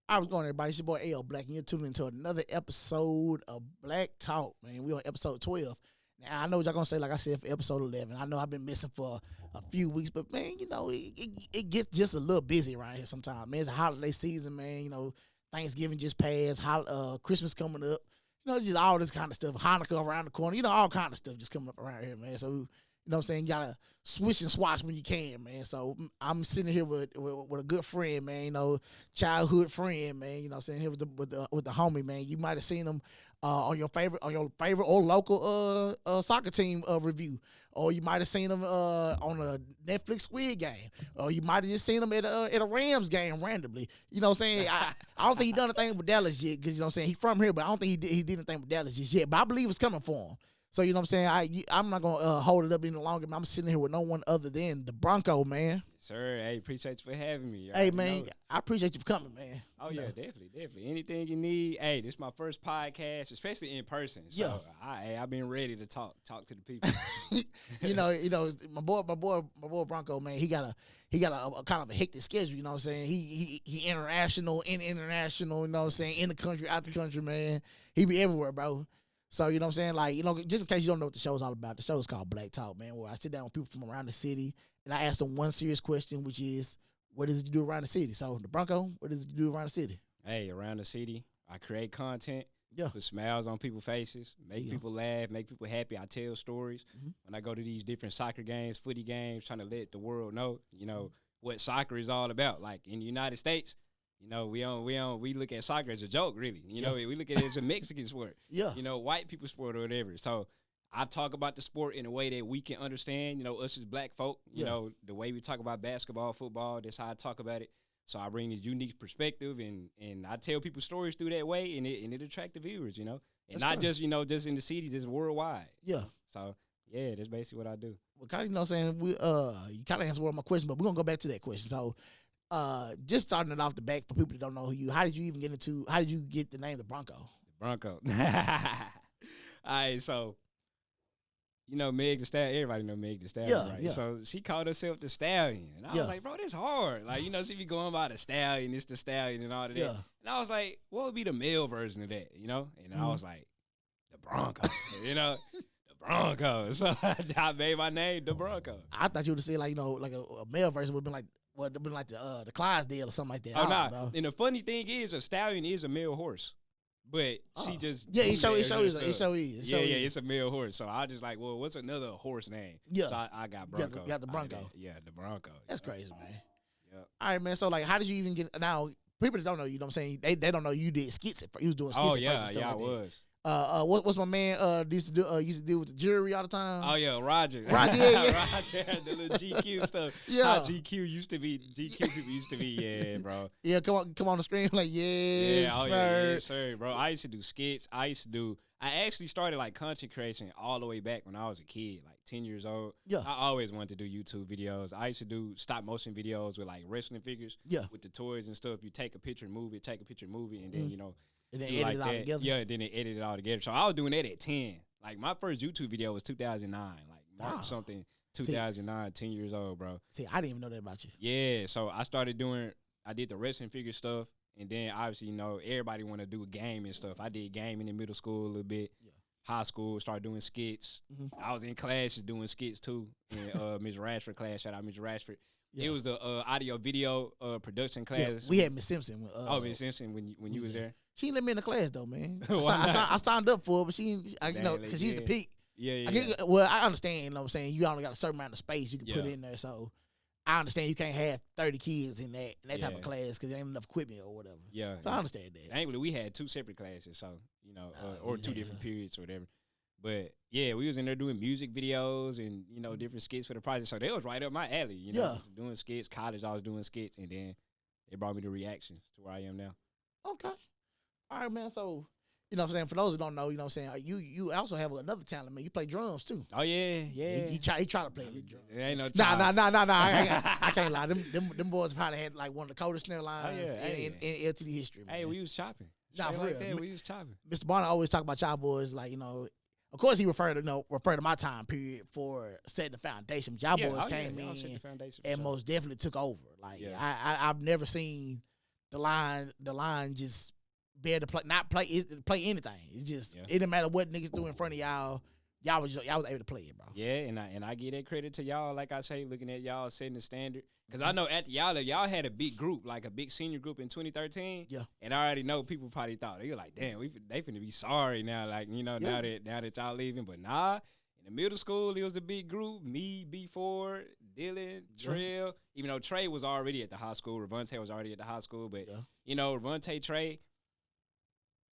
I was going, everybody. It's your boy AL Black, and you're tuning into another episode of Black Talk, man. We on episode 12. Now, I know what y'all going to say, like I said, for episode 11. I know I've been missing for a few weeks, but, man, you know, it gets just a little busy around here sometimes, man. It's a holiday season, man. You know, Thanksgiving just passed, Christmas coming up. You know, just all this kind of stuff. Hanukkah around the corner. You know, all kind of stuff just coming up around here, man. So, you know what I'm saying? You got to switch and swatch when you can, man. So I'm sitting here with a good friend, man, you know, childhood friend, man, you know what I'm saying, here with the homie, man. You might have seen him on your favorite or local soccer team review, or you might have seen him on a Netflix Squid Game, or you might have just seen him at a Rams game randomly. You know what I'm saying? I don't think he done anything with Dallas yet, because, you know what I'm saying, he from here, but I don't think he did anything with Dallas just yet, but I believe it's coming for him. So, you know what I'm saying? I'm not going to hold it up any longer. I'm sitting here with no one other than the Bronco, man. Yes, sir. Hey, appreciate you for having me. Hey, man, I appreciate you for coming, man. Oh, yeah, definitely. Anything you need. Hey, this is my first podcast, especially in person. So, I've been ready to talk to the people. you know, my boy Bronco, man, he got a kind of a hectic schedule, you know what I'm saying? He international, you know what I'm saying, in the country, out the country, man. He be everywhere, bro. So, you know what I'm saying? Like, you know, just in case you don't know what the show's all about, the show's called Black Talk, man, where I sit down with people from around the city, and I ask them one serious question, which is, what does it do around the city? So, the Bronco, what does it do around the city? Hey, around the city, I create content, yeah, put smiles on people's faces, make people laugh, make people happy. I tell stories. Mm-hmm. When I go to these different soccer games, footy games, trying to let the world know, you know, what soccer is all about. Like, in the United States, you know, we look at soccer as a joke, really. You know, we look at it as a Mexican sport. Yeah. You know, white people sport or whatever. So I talk about the sport in a way that we can understand, you know, us as black folk, you know, the way we talk about basketball, football, that's how I talk about it. So I bring this unique perspective and I tell people stories through that way and it attracts the viewers, you know. And that's not just, you know, just in the city, just worldwide. Yeah. So yeah, that's basically what I do. Well, kind of, you know what I'm saying, you kind of answered one of my questions, but we're going to go back to that question. So just starting it off the back for people that don't know who you, how did you get the name the Bronco? The Bronco. All right, so, you know, Meg the Stallion, everybody know Meg the Stallion, right? Yeah. So she called herself the Stallion. And I was like, bro, that's hard. Like, you know, she be going by the Stallion, it's the Stallion and all of that. Yeah. And I was like, what would be the male version of that, you know? And I was like, the Bronco, you know? The Bronco. So I made my name the Bronco. I thought you would say, like, you know, like a male version would have been like, well, it'd been like the Clydesdale or something like that. Oh, nah. And the funny thing is, a stallion is a male horse. But she just... Yeah, it is. It's a male horse. So I just like, well, what's another horse name? Yeah. So I got Bronco. You got the Bronco. The Bronco. That's crazy, man. Yep. All right, man. So, like, how did you even get... Now, people that don't know, you know what I'm saying? They don't know you did skits at first. You was doing skits at first and stuff I like was. What's my man used to do with the jury all the time? Oh yeah, Roger, yeah. Roger, the little GQ stuff. Yeah, how GQ people used to be, yeah, bro. Yeah, come on the screen like, yes, sir. Yeah, yes, sir, bro. I used to do skits. I actually started like content creation all the way back when I was a kid, like 10 years old. Yeah, I always wanted to do YouTube videos. I used to do stop motion videos with like wrestling figures. Yeah, with the toys and stuff. You take a picture and move it, and then you know. And then edit it all together. Yeah, then they edit it all together. So I was doing that at 10. Like, my first YouTube video was 2009. Like, March something, 2009, 10 years old, bro. See, I didn't even know that about you. Yeah, so I did the wrestling figure stuff. And then, obviously, you know, everybody want to do gaming stuff. I did gaming in middle school a little bit. Yeah. High school, started doing skits. Mm-hmm. I was in classes doing skits, too. In Ms. Rashford class. Shout out Ms. Rashford. Yeah. It was the audio video production class. Yeah, we had Miss Simpson. Miss Simpson when you was there. She didn't let me in the class though, man. I signed up for it, but she you know, because she's the peak. Yeah. I understand. You know what I'm saying? You only got a certain amount of space you can put in there, so I understand you can't have 30 kids in that type of class because there ain't enough equipment or whatever. Yeah. So I understand that. Thankfully, we had 2 separate classes, so you know, or 2 different periods or whatever. But yeah, we was in there doing music videos and you know different skits for the project, so they was right up my alley. You know, doing skits. College, I was doing skits, and then it brought me to reactions to where I am now. Okay. All right, man. So, you know what I'm saying? For those who don't know, you know what I'm saying? You also have another talent, man. You play drums, too. Oh, yeah. He try to play lead drums. There ain't no Nah. I can't lie. Them boys probably had, like, one of the coldest snare lines in LTD history, man. Hey, we was chopping. Nah, for like real. That, we was chopping. Mr. Bonner always talk about y'all boys, like, you know, of course he referred to my time period for setting the foundation. But y'all boys came in and most definitely took over. Like, I've never seen the line just bear to play, not play anything. It's just it didn't matter what niggas do in front of y'all. Y'all was able to play it, bro. Yeah, and I give that credit to y'all. Like I say, looking at y'all setting the standard. Because I know after y'all had a big group, like a big senior group in 2013. Yeah. And I already know people probably thought, they were like, damn, they finna be sorry now. Like, now that y'all leaving. But nah, in the middle school, it was a big group. Me, B4, Dylan, Trail. Even though Trey was already at the high school. Ravonte was already at the high school. But, Ravonte, Trey,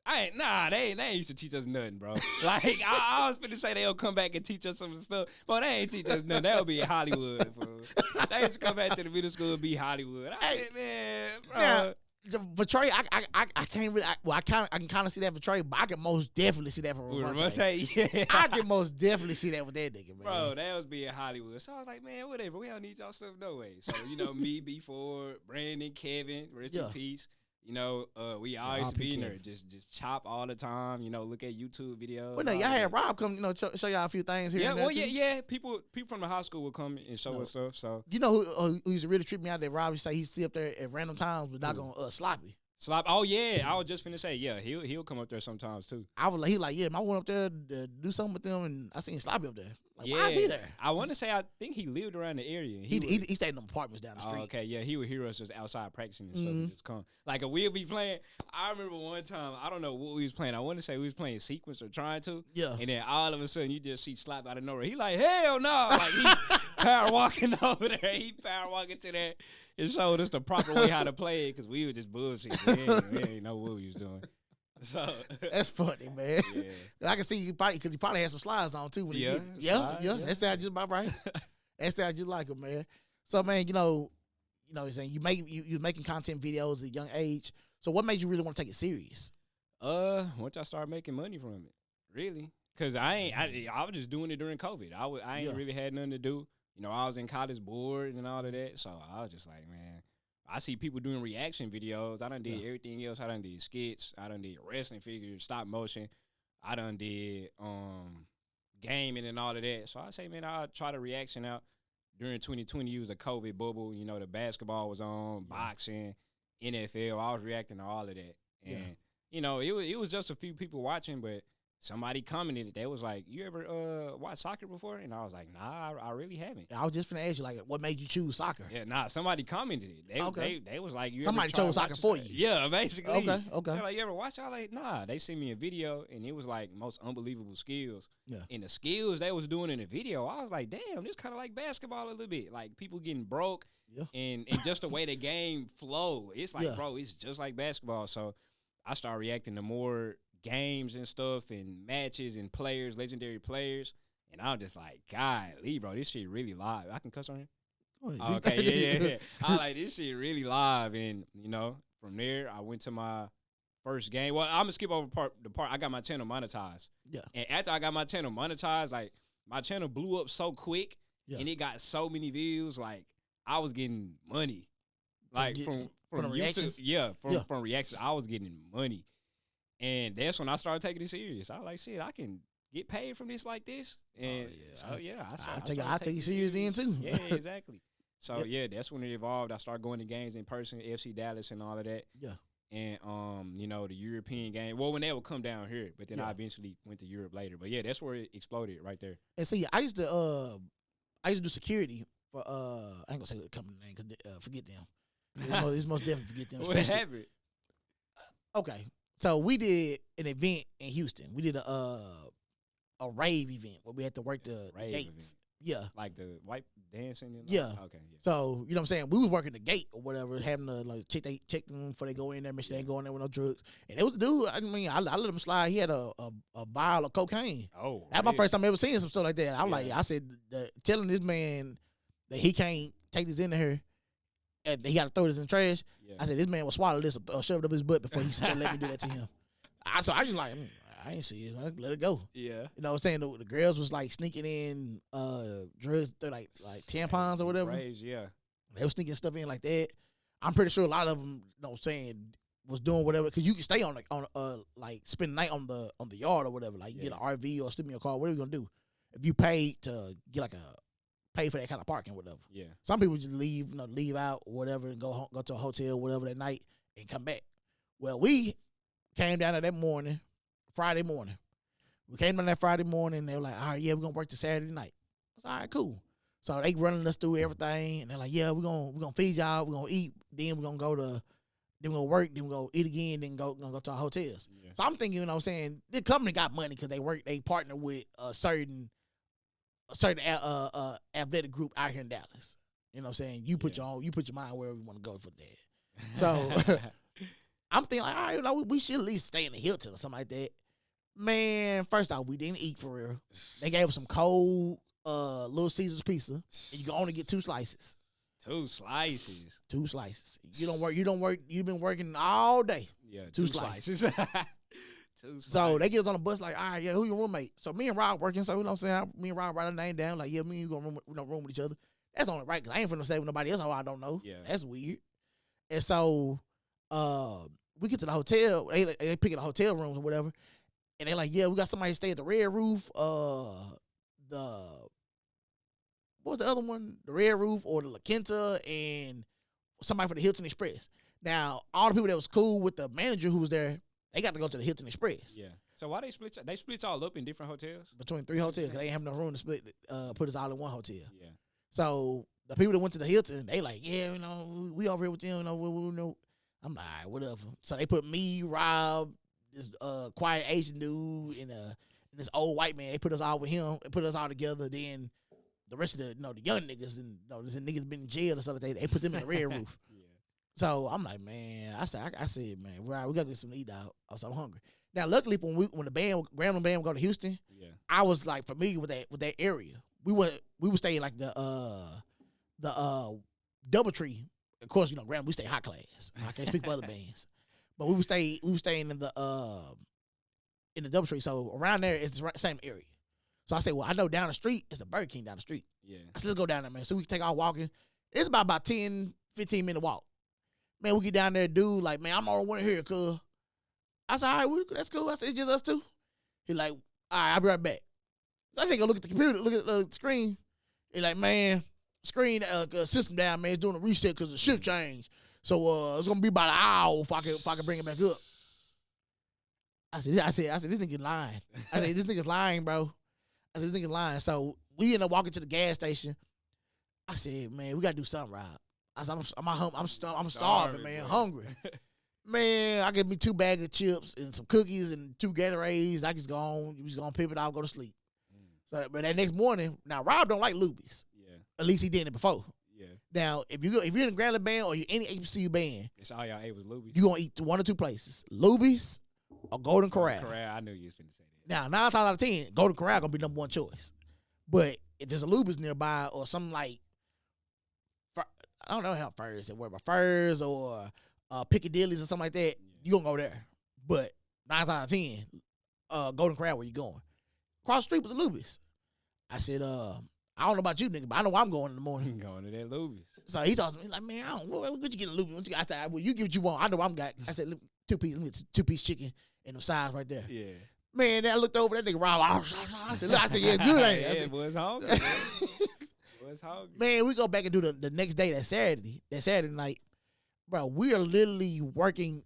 they ain't used to teach us nothing, bro. Like, I was finna say they'll come back and teach us some stuff, but they ain't teach us nothing. That'll be Hollywood, fool. They used to come back to the middle school and be Hollywood. Man, bro. Now, for Trey, I can't really. I can kind of see that for Trey, but I can most definitely see that for Ravonte. Yeah. I can most definitely see that with that nigga, man. Bro, that was being Hollywood. So I was like, man, whatever. We don't need y'all stuff no way. So, me, B4, Brandon, Kevin, rest in peace. We always be in there, just chop all the time. Look at YouTube videos. Well, no, y'all had Rob come, show y'all a few things here. Yeah, yeah. People from the high school would come and show us stuff. So who used to really trip me out? That Rob used to say he sit up there at random times, but not gonna sloppy. Oh yeah, I was just finna say he'll come up there sometimes too. I was like, I went up there to do something with them, and I seen Sloppy up there. Like, why is he there? I want to say I think he lived around the area. He stayed in them apartments down the street. Oh, okay, yeah, he would hear us just outside practicing and stuff and just come. Like we'll be playing. I remember one time, I don't know what we was playing. I want to say we was playing sequence or trying to. Yeah. And then all of a sudden you just see Slap out of nowhere. He like, hell no! Like he power walking over there. He power walking to that. It showed us the proper way how to play it because we were just bullshit. We ain't know what we was doing. So that's funny, man. Yeah. I can see you probably because you probably had some slides on too. When yeah. That sounds just about right. That sounds just like it, man. So man, saying you're making content videos at a young age. So what made you really want to take it serious? Once I started making money from it, really, because I was just doing it during COVID. I ain't really had nothing to do. I was in college bored and all of that, so I was just like, man, I see people doing reaction videos. I done did everything else. I done did skits. I done did wrestling figures, stop motion. I done did gaming and all of that. So I say, man, I'll try the reaction out. During 2020, it was the COVID bubble. The basketball was on, boxing, NFL. I was reacting to all of that. And, it was just a few people watching, but somebody commented it. They was like, you ever watch soccer before? And I was like, nah, I really haven't. I was just finna ask you, like, what made you choose soccer? Yeah, nah, somebody commented it. They was like, somebody chose soccer for you. Yeah, basically. Okay. They're like, you ever watch? I was like, nah. They sent me a video, and it was like most unbelievable skills. Yeah. And the skills they was doing in the video, I was like, damn, this kind of like basketball a little bit. Like people getting broke, and just the way the game flow. It's like, bro, it's just like basketball. So I started reacting to more games and stuff and matches and players, legendary players. And I'm just like, golly, bro, this shit really live. I can cuss on here? Oh, okay, yeah. I like, this shit really live. And, from there, I went to my first game. Well, I'm going to skip over the part. I got my channel monetized. Yeah. And after I got my channel monetized, like, my channel blew up so quick. Yeah. And it got so many views. Like, I was getting money. Like, from YouTube. Reactions? From reactions. I was getting money. And that's when I started taking it serious. I was like, shit, I can get paid from this like this. And I'll take you serious then too. Yeah, exactly. So that's when it evolved. I started going to games in person, FC Dallas and all of that. Yeah. And the European game. Well, when they would come down here, but then I eventually went to Europe later. But yeah, that's where it exploded right there. And see, I used to do security for I ain't gonna say the company name because forget them. It's most definitely forget them. What happened? Okay. So we did an event in Houston. We did a rave event where we had to work the gates. Event. Yeah. Like the white dancing and yeah. Okay. Yeah. So, you know what I'm saying? We was working the gate or whatever, having to like check them before they go in there, make sure they ain't going there with no drugs. And it was a dude, I let him slide. He had a vial of cocaine. Oh. That's my first time ever seeing some stuff like that. I said, telling this man that he can't take this in here and he got to throw this in the trash. Yeah. I said, this man will swallow this or shove it up his butt before he let me do that to him. So I just like, I ain't see it. Let it go. Yeah. You know what I'm saying? The girls was like sneaking in drugs, like tampons or whatever. Yeah. They was sneaking stuff in like that. I'm pretty sure a lot of them, you know what I'm saying, was doing whatever. Because you can stay on like spend the night on the yard or whatever. Like you get an RV or sleep in your car, whatever you going to do. If you paid to get pay for that kind of parking, whatever. Yeah. Some people just leave out or whatever and go to a hotel, whatever that night, and come back. Well, we came down there that morning, Friday morning. We came down that Friday morning, and they were like, all right, yeah, we're going to work the Saturday night. I was all right, cool. So they running us through everything, and they're like, yeah, we're gonna feed y'all, we're going to eat, then we're going to go to, then we're going to work, then we're going to eat again, then go to our hotels. Yeah. So I'm thinking, you know what I'm saying, the company got money because they partner with a certain athletic group out here in Dallas. You know what I'm saying? You put your mind wherever you want to go for that. So I'm thinking, like, all right, you know, we should at least stay in the Hilton or something like that. Man, first off, we didn't eat for real. They gave us some cold Little Caesars pizza, and you can only get 2 slices. 2 slices. 2 slices. You don't work. You've been working all day. Yeah, 2 slices. 2 slices. So they get us on the bus like, all right, yeah, who your roommate? So me and Rob working. So you know what I'm saying? Me and Rob write our name down. Like, yeah, me and you gonna room with each other. That's only right because I ain't finna stay with nobody else. I don't know. Yeah, that's weird. And so we get to the hotel. They picking the hotel rooms or whatever. And they like, yeah, we got somebody to stay at the Red Roof. What was the other one? The Red Roof or the La Quinta, and somebody for the Hilton Express. Now, all the people that was cool with the manager who was there, they got to go to the Hilton Express. Yeah. So why they split? They split all up in different hotels? Between 3 hotels, because they ain't have enough room to split. Put us all in one hotel. Yeah. So the people that went to the Hilton, they like, yeah, you know, we over here with them. You know, we know. I'm like, all right, whatever. So they put me, Rob, this quiet Asian dude, and this old white man. They put us all with him. They put us all together. Then the rest of the the young niggas and this niggas been in jail or something. They put them in the Red Roof. Yeah. So I'm like, man, I said, man, we gotta get some to eat out. I was so hungry. Now, luckily, when the Grambling band would go to Houston, yeah, I was like familiar with that area. We would stay in like the DoubleTree. Of course, you know, Grambling, we stay high class. I can't speak for other bands, but we were staying in the DoubleTree. So around there is the same area. So I said, well, I know down the street it's a Burger King down the street. Yeah, I said, let's go down there, man. So we can take our walking. It's about 10, 15 minute walk. Man, we get down there, dude. Like, man, I'm all one here, cuz. I said, all right, that's cool. I said, it's just us two. He like, all right, I'll be right back. So I take a look at the computer, look at the screen. He like, man, screen system down, man. It's doing a reset because the shift changed. So it's gonna be about an hour if I can bring it back up. I said, this nigga lying. I said, this nigga's lying, bro. I said, this nigga's lying. So we end up walking to the gas station. I said, man, we gotta do something, Rob. I said, I'm starving, man, bro. Hungry. Man, I get me 2 bags of chips and some cookies and 2 Gatorades. I just we just gonna pip it out, go to sleep. So, but that next morning, now Rob don't like Luby's. Yeah. At least he did it before. Yeah. Now, if you're in a Grambling band or you're any HBCU band, it's all y'all ate was Luby's. You gonna eat 1 or 2 places, Luby's or Golden Corral. I knew you was finna say that. Now, 9 times out of 10, Golden Corral gonna be number 1 choice. But if there's a Luby's nearby or something like, I don't know how Furs it were, but Furs or Piccadilly's or something like that, you gonna go there. But 9 times out of 10, Golden Corral, where you going? Across the street was the Luby's. I said, I don't know about you, nigga, but I know where I'm going in the morning. Going to that Luby's. So he told me, he's like, man, what could you get a Luby's? I said, well, you get what you want. I know what I'm got. I said, 2-piece chicken and them sides right there. Yeah. Man, then I looked over that nigga Rob. I said, yeah, it's good, ain't it? Yeah, boy's hungry. Boy's hungry. Man, we go back and do the next day, that Saturday night. Bro, we are literally working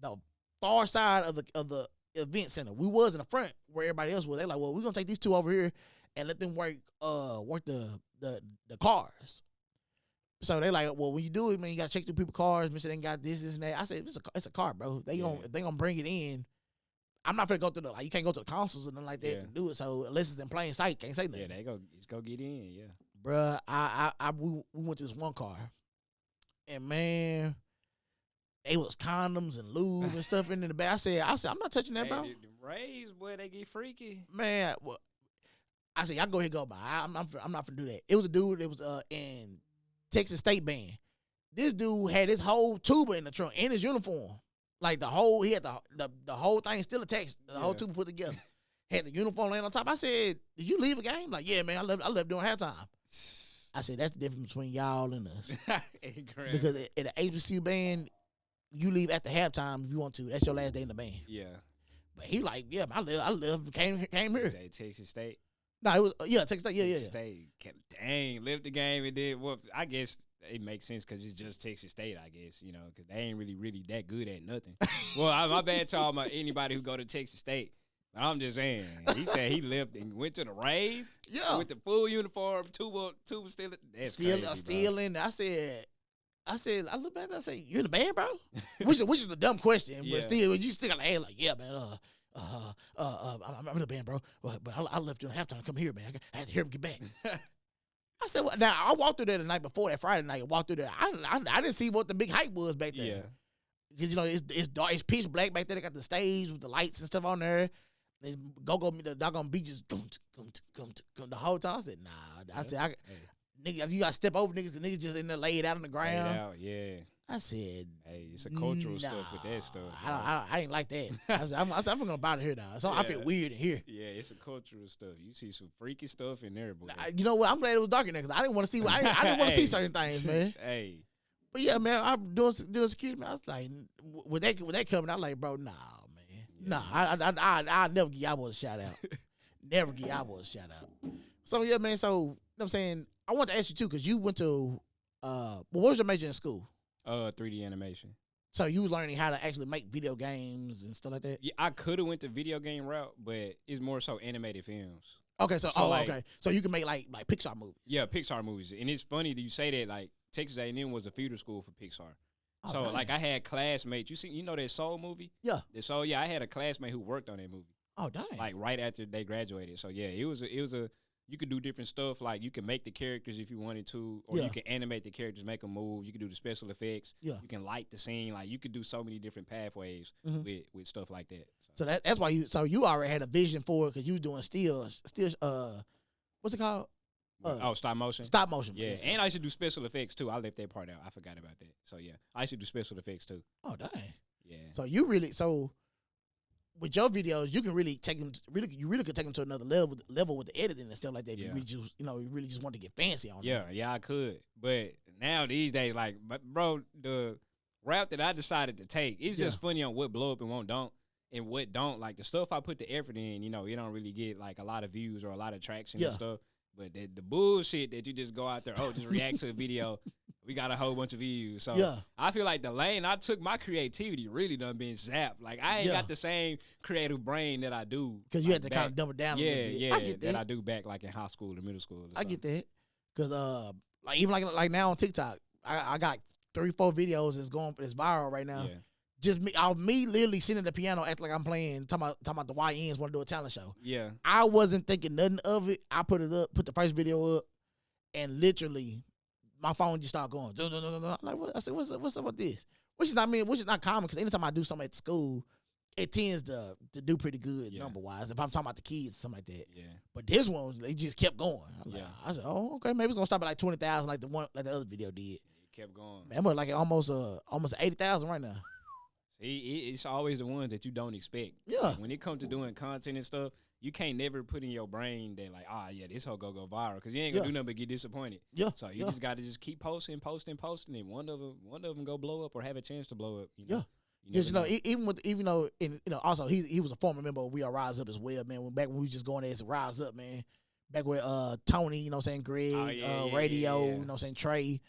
the far side of the event center. We was in the front where everybody else was. They like, well, we're gonna take these 2 over here and let them work the cars. So they like, well, when you do it, man, you gotta check through people's cars. Make sure they ain't got this and that. I said, it's a car, bro. If they gonna bring it in, I'm not finna go through you can't go to the consoles or nothing like that to do it. So unless it's in plain sight, can't say nothing. Yeah, just go get in. Yeah, bruh, we went to this one car, and man, it was condoms and lube and stuff in the back. I said, I'm not touching that, bro. The Rays, boy, they get freaky. Man, well, I said, y'all go ahead and go by. I'm not finna do that. It was a dude that was in Texas State Band. This dude had his whole tuba in the trunk in his uniform. Like he had the whole thing still attached, the whole tuba put together. Had the uniform laying on top. I said, did you leave a game? Like, yeah, man, I left during halftime. I said, that's the difference between y'all and us. Because at the HBCU band, you leave after halftime if you want to. That's your last day in the band. Yeah. But he like, yeah, I left, came here. Texas State? No, it was, Texas State, yeah. State, dang, left the game and then well, I guess it makes sense because it's just Texas State, I guess, because they ain't really that good at nothing. Well, my bad to all anybody who go to Texas State. But I'm just saying, he said he left and went to the rave. Yeah, with the full uniform, two was still. That's still in there. I said, I look back. I say, you in the band, bro? which is a dumb question, but still, you still gotta ask like, yeah, man. I'm in the band, bro. But I left during halftime to come here, man. I had to hear him get back. I said, well, now I walked through there the night before that Friday night. I walked through there. I didn't see what the big hype was back there. Yeah, because it's dark, it's pitch black back there. They got the stage with the lights and stuff on there. They go the doggone beat just come the whole time. I said, nah. I said, nigga, you gotta step over niggas. The niggas just in there laid out on the ground. Laid out, yeah. I said, hey, it's a cultural stuff with that stuff. I ain't like that. I said, I'm gonna buy it here now. So I feel weird in here. Yeah, it's a cultural stuff. You see some freaky stuff in there, boy. You know what? I'm glad it was dark in there because I didn't want to see. I didn't want to see certain things, man. Hey, but yeah, man, I'm doing security. Man, I was like, with that coming, I was like, bro, nah, man, nah. I never give y'all boys a shout out. Never give y'all boys a shout out. So yeah, man. So you know what I'm saying, I want to ask you too because you went to what was your major in school? 3D animation. So you was learning how to actually make video games and stuff like that? Yeah, I could have went the video game route, but it's more so animated films. Okay, so so you can make like Pixar movies. Yeah, Pixar movies. And it's funny that you say that, like Texas A&M was a feeder school for Pixar. Oh, so like I had classmates. You know that Soul movie? Yeah. The Soul, yeah, I had a classmate who worked on that movie. Oh, dang. Like right after they graduated. So yeah, it was a you could do different stuff. Like you can make the characters if you wanted to, or you can animate the characters, make them move. You can do the special effects. Yeah. You can light the scene. Like you could do so many different pathways with stuff like that. So that's why you already had a vision for it because you was doing still what's it called? Stop motion. Stop motion. Yeah, and I used to do special effects too. I left that part out. I forgot about that. So yeah, I used to do special effects too. Oh dang. Yeah. So with your videos, you can really take them. You really could take them to another level with the editing and stuff like that. Yeah. You really just want to get fancy on them. Yeah, I could. But now these days, like, bro, the route that I decided to take, it's just funny on what blow up and what don't. And what don't. Like, the stuff I put the effort in, you don't really get, like, a lot of views or a lot of traction and stuff. But the bullshit that you just go out there, just react to a video, we got a whole bunch of views. So I feel like the lane I took, my creativity really done been zapped. Like, I ain't got the same creative brain that I do. Because you had to kind of dumb it down a little bit. Yeah, I get that I do back, like, in high school or middle school. I get that. Because, like, even like now on TikTok, I got 3-4 videos that's viral right now. Yeah. Just me literally sitting at the piano acting like I'm playing, talking about the YNs want to do a talent show. Yeah. I wasn't thinking nothing of it. I put it up, put the first video up, and literally my phone just started going. I'm like, what? I said, what's up with this? Which is not common because anytime I do something at school, it tends to do pretty good number wise. If I'm talking about the kids, something like that. Yeah. But this one, they just kept going. I said, oh, okay, maybe it's gonna stop at like 20,000, like the other video did. It kept going. Man, I'm like almost 80,000 right now. It's always the ones that you don't expect. Yeah. Like when it comes to doing content and stuff, you can't never put in your brain that like, this whole go viral because you ain't gonna do nothing but get disappointed. Yeah. So you just got to just keep posting, and one of them go blow up or have a chance to blow up. Yeah. Even though also he was a former member of We Are Rise Up as well, man. Back when we was just going as Rise Up, man. Back with Tony, Greg, Radio, Trey.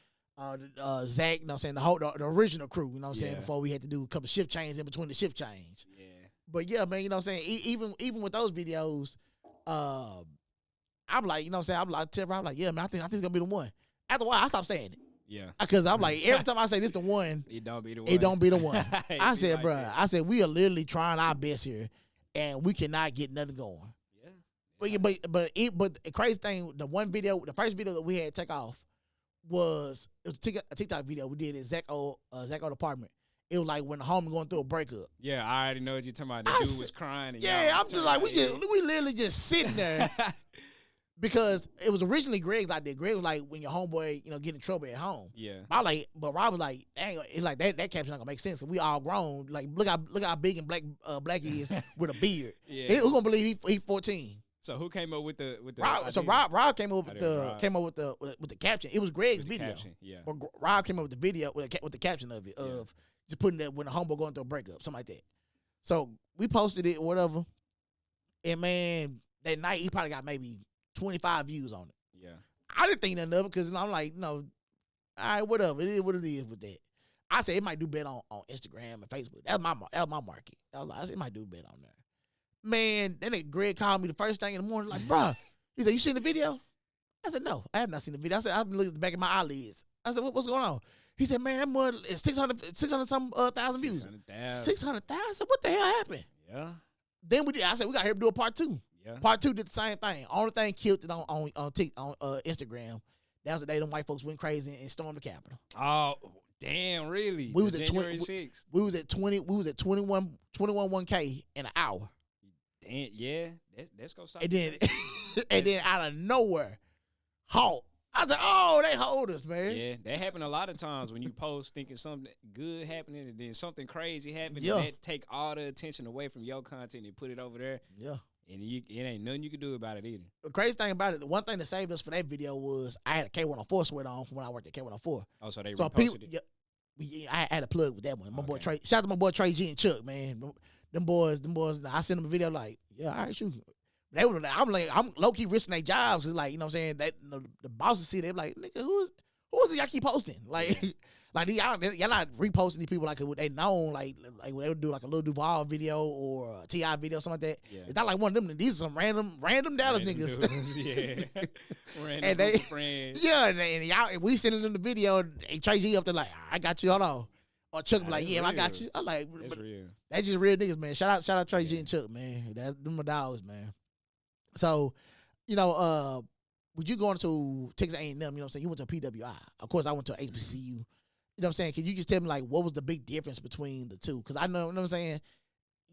Zach, the original crew, before we had to do a couple shift changes in between the shift change. Yeah. But yeah, man, even with those videos, I'm like, I'm like, yeah, man, I think it's gonna be the one. After a while, I stopped saying it. Yeah. Because I'm like, every time I say this the one, it don't be the one. I said, like bro, we are literally trying our best here, and we cannot get nothing going. Yeah. But the crazy thing, the first video that we had to take off. It was a TikTok video we did in Zach old apartment. It was like when the homie going through a breakup. Yeah, I already know what you're talking about. The dude was crying. And I'm just like, we literally just sitting there because it was originally Greg's idea. Greg was like, when your homeboy, get in trouble at home. Yeah. But Rob was like, dang, it's like that caption not gonna make sense because we all grown. Like, look how big and black he is with a beard. Yeah. Who's gonna believe he 14? So who came up with the Rob? So Rob came up with the caption. It was Greg's video. Caption, yeah. But Rob came up with the video with the caption of it of just putting that when a homeboy going through a breakup, something like that. So we posted it, whatever. And man, that night he probably got maybe 25 views on it. Yeah. I didn't think nothing of it because I'm like, all right, whatever. It is what it is with that. I said it might do better on Instagram and Facebook. That was my market. I said it might do better on there. Man, that nigga Greg called me the first thing in the morning, like, bruh. He said, you seen the video? I said, no, I have not seen the video. I said, I've been looking at the back of my eyelids. I said, what's going on? He said, man, that mud is 600 some thousand views. 600,000? I said, what the hell happened? Yeah. Then I said, we got here to do a part 2. Yeah. Part 2 did the same thing. Only thing killed it on Instagram. That was the day them white folks went crazy and stormed the Capitol. Oh, damn, really? We was at January 6th. We was at 21K in an hour. Damn, yeah. Let's go stop. And then out of nowhere, halt. I said, oh, they hold us, man. Yeah, that happened a lot of times when you post thinking something good happening and then something crazy happened. Yeah. And that take all the attention away from your content and put it over there. Yeah. And it ain't nothing you can do about it either. The crazy thing about it, the one thing that saved us for that video was I had a K104 sweat on from when I worked at K104. Oh, so they reposted it? Yeah, I had a plug with that one. My boy Okay. Trey, shout out to my boy Trey G and Chuck, man. Them boys, I sent them a video like, yeah, all right, shoot. They were like, I'm low key risking their jobs. It's like, you know what I'm saying? That the bosses see, they're like, nigga, who is it y'all keep posting? Like, y'all not reposting these people like they known, like when they would do like a Lil Duval video or a T.I. video, something like that. Yeah. It's not like one of them. These are some random Dallas niggas. Dudes, yeah. Random and they, friends. Yeah, and y'all, and we sending them the video, and Trey G up there like, I got you, hold on. Or Chuck be like, yeah, real. I got you. I'm like, that's real. That's just real niggas, man. Shout out Trey G and Chuck, man. That's them my dogs, man. So, with you going to Texas A&M, you know what I'm saying? You went to PWI. Of course, I went to HBCU. You know what I'm saying? Can you just tell me, like, what was the big difference between the two? Because I know, you know what I'm saying?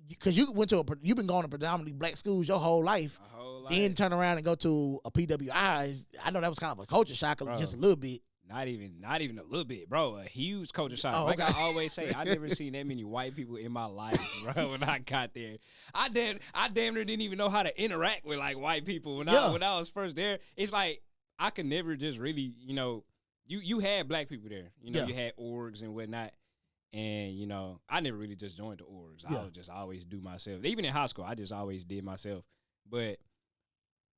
Because you've been going to predominantly black schools your whole life. My whole life. Then turn around and go to a PWI. I know that was kind of a culture shock, just a little bit. Not even a little bit, bro. A huge culture shock. Oh, okay. Like I always say, I never seen that many white people in my life, bro. When I got there, I damn near didn't even know how to interact with like white people when I was first there. It's like I could never just really, you had black people there. You had orgs and whatnot, and I never really just joined the orgs. I would just always do myself. Even in high school, I just always did myself. But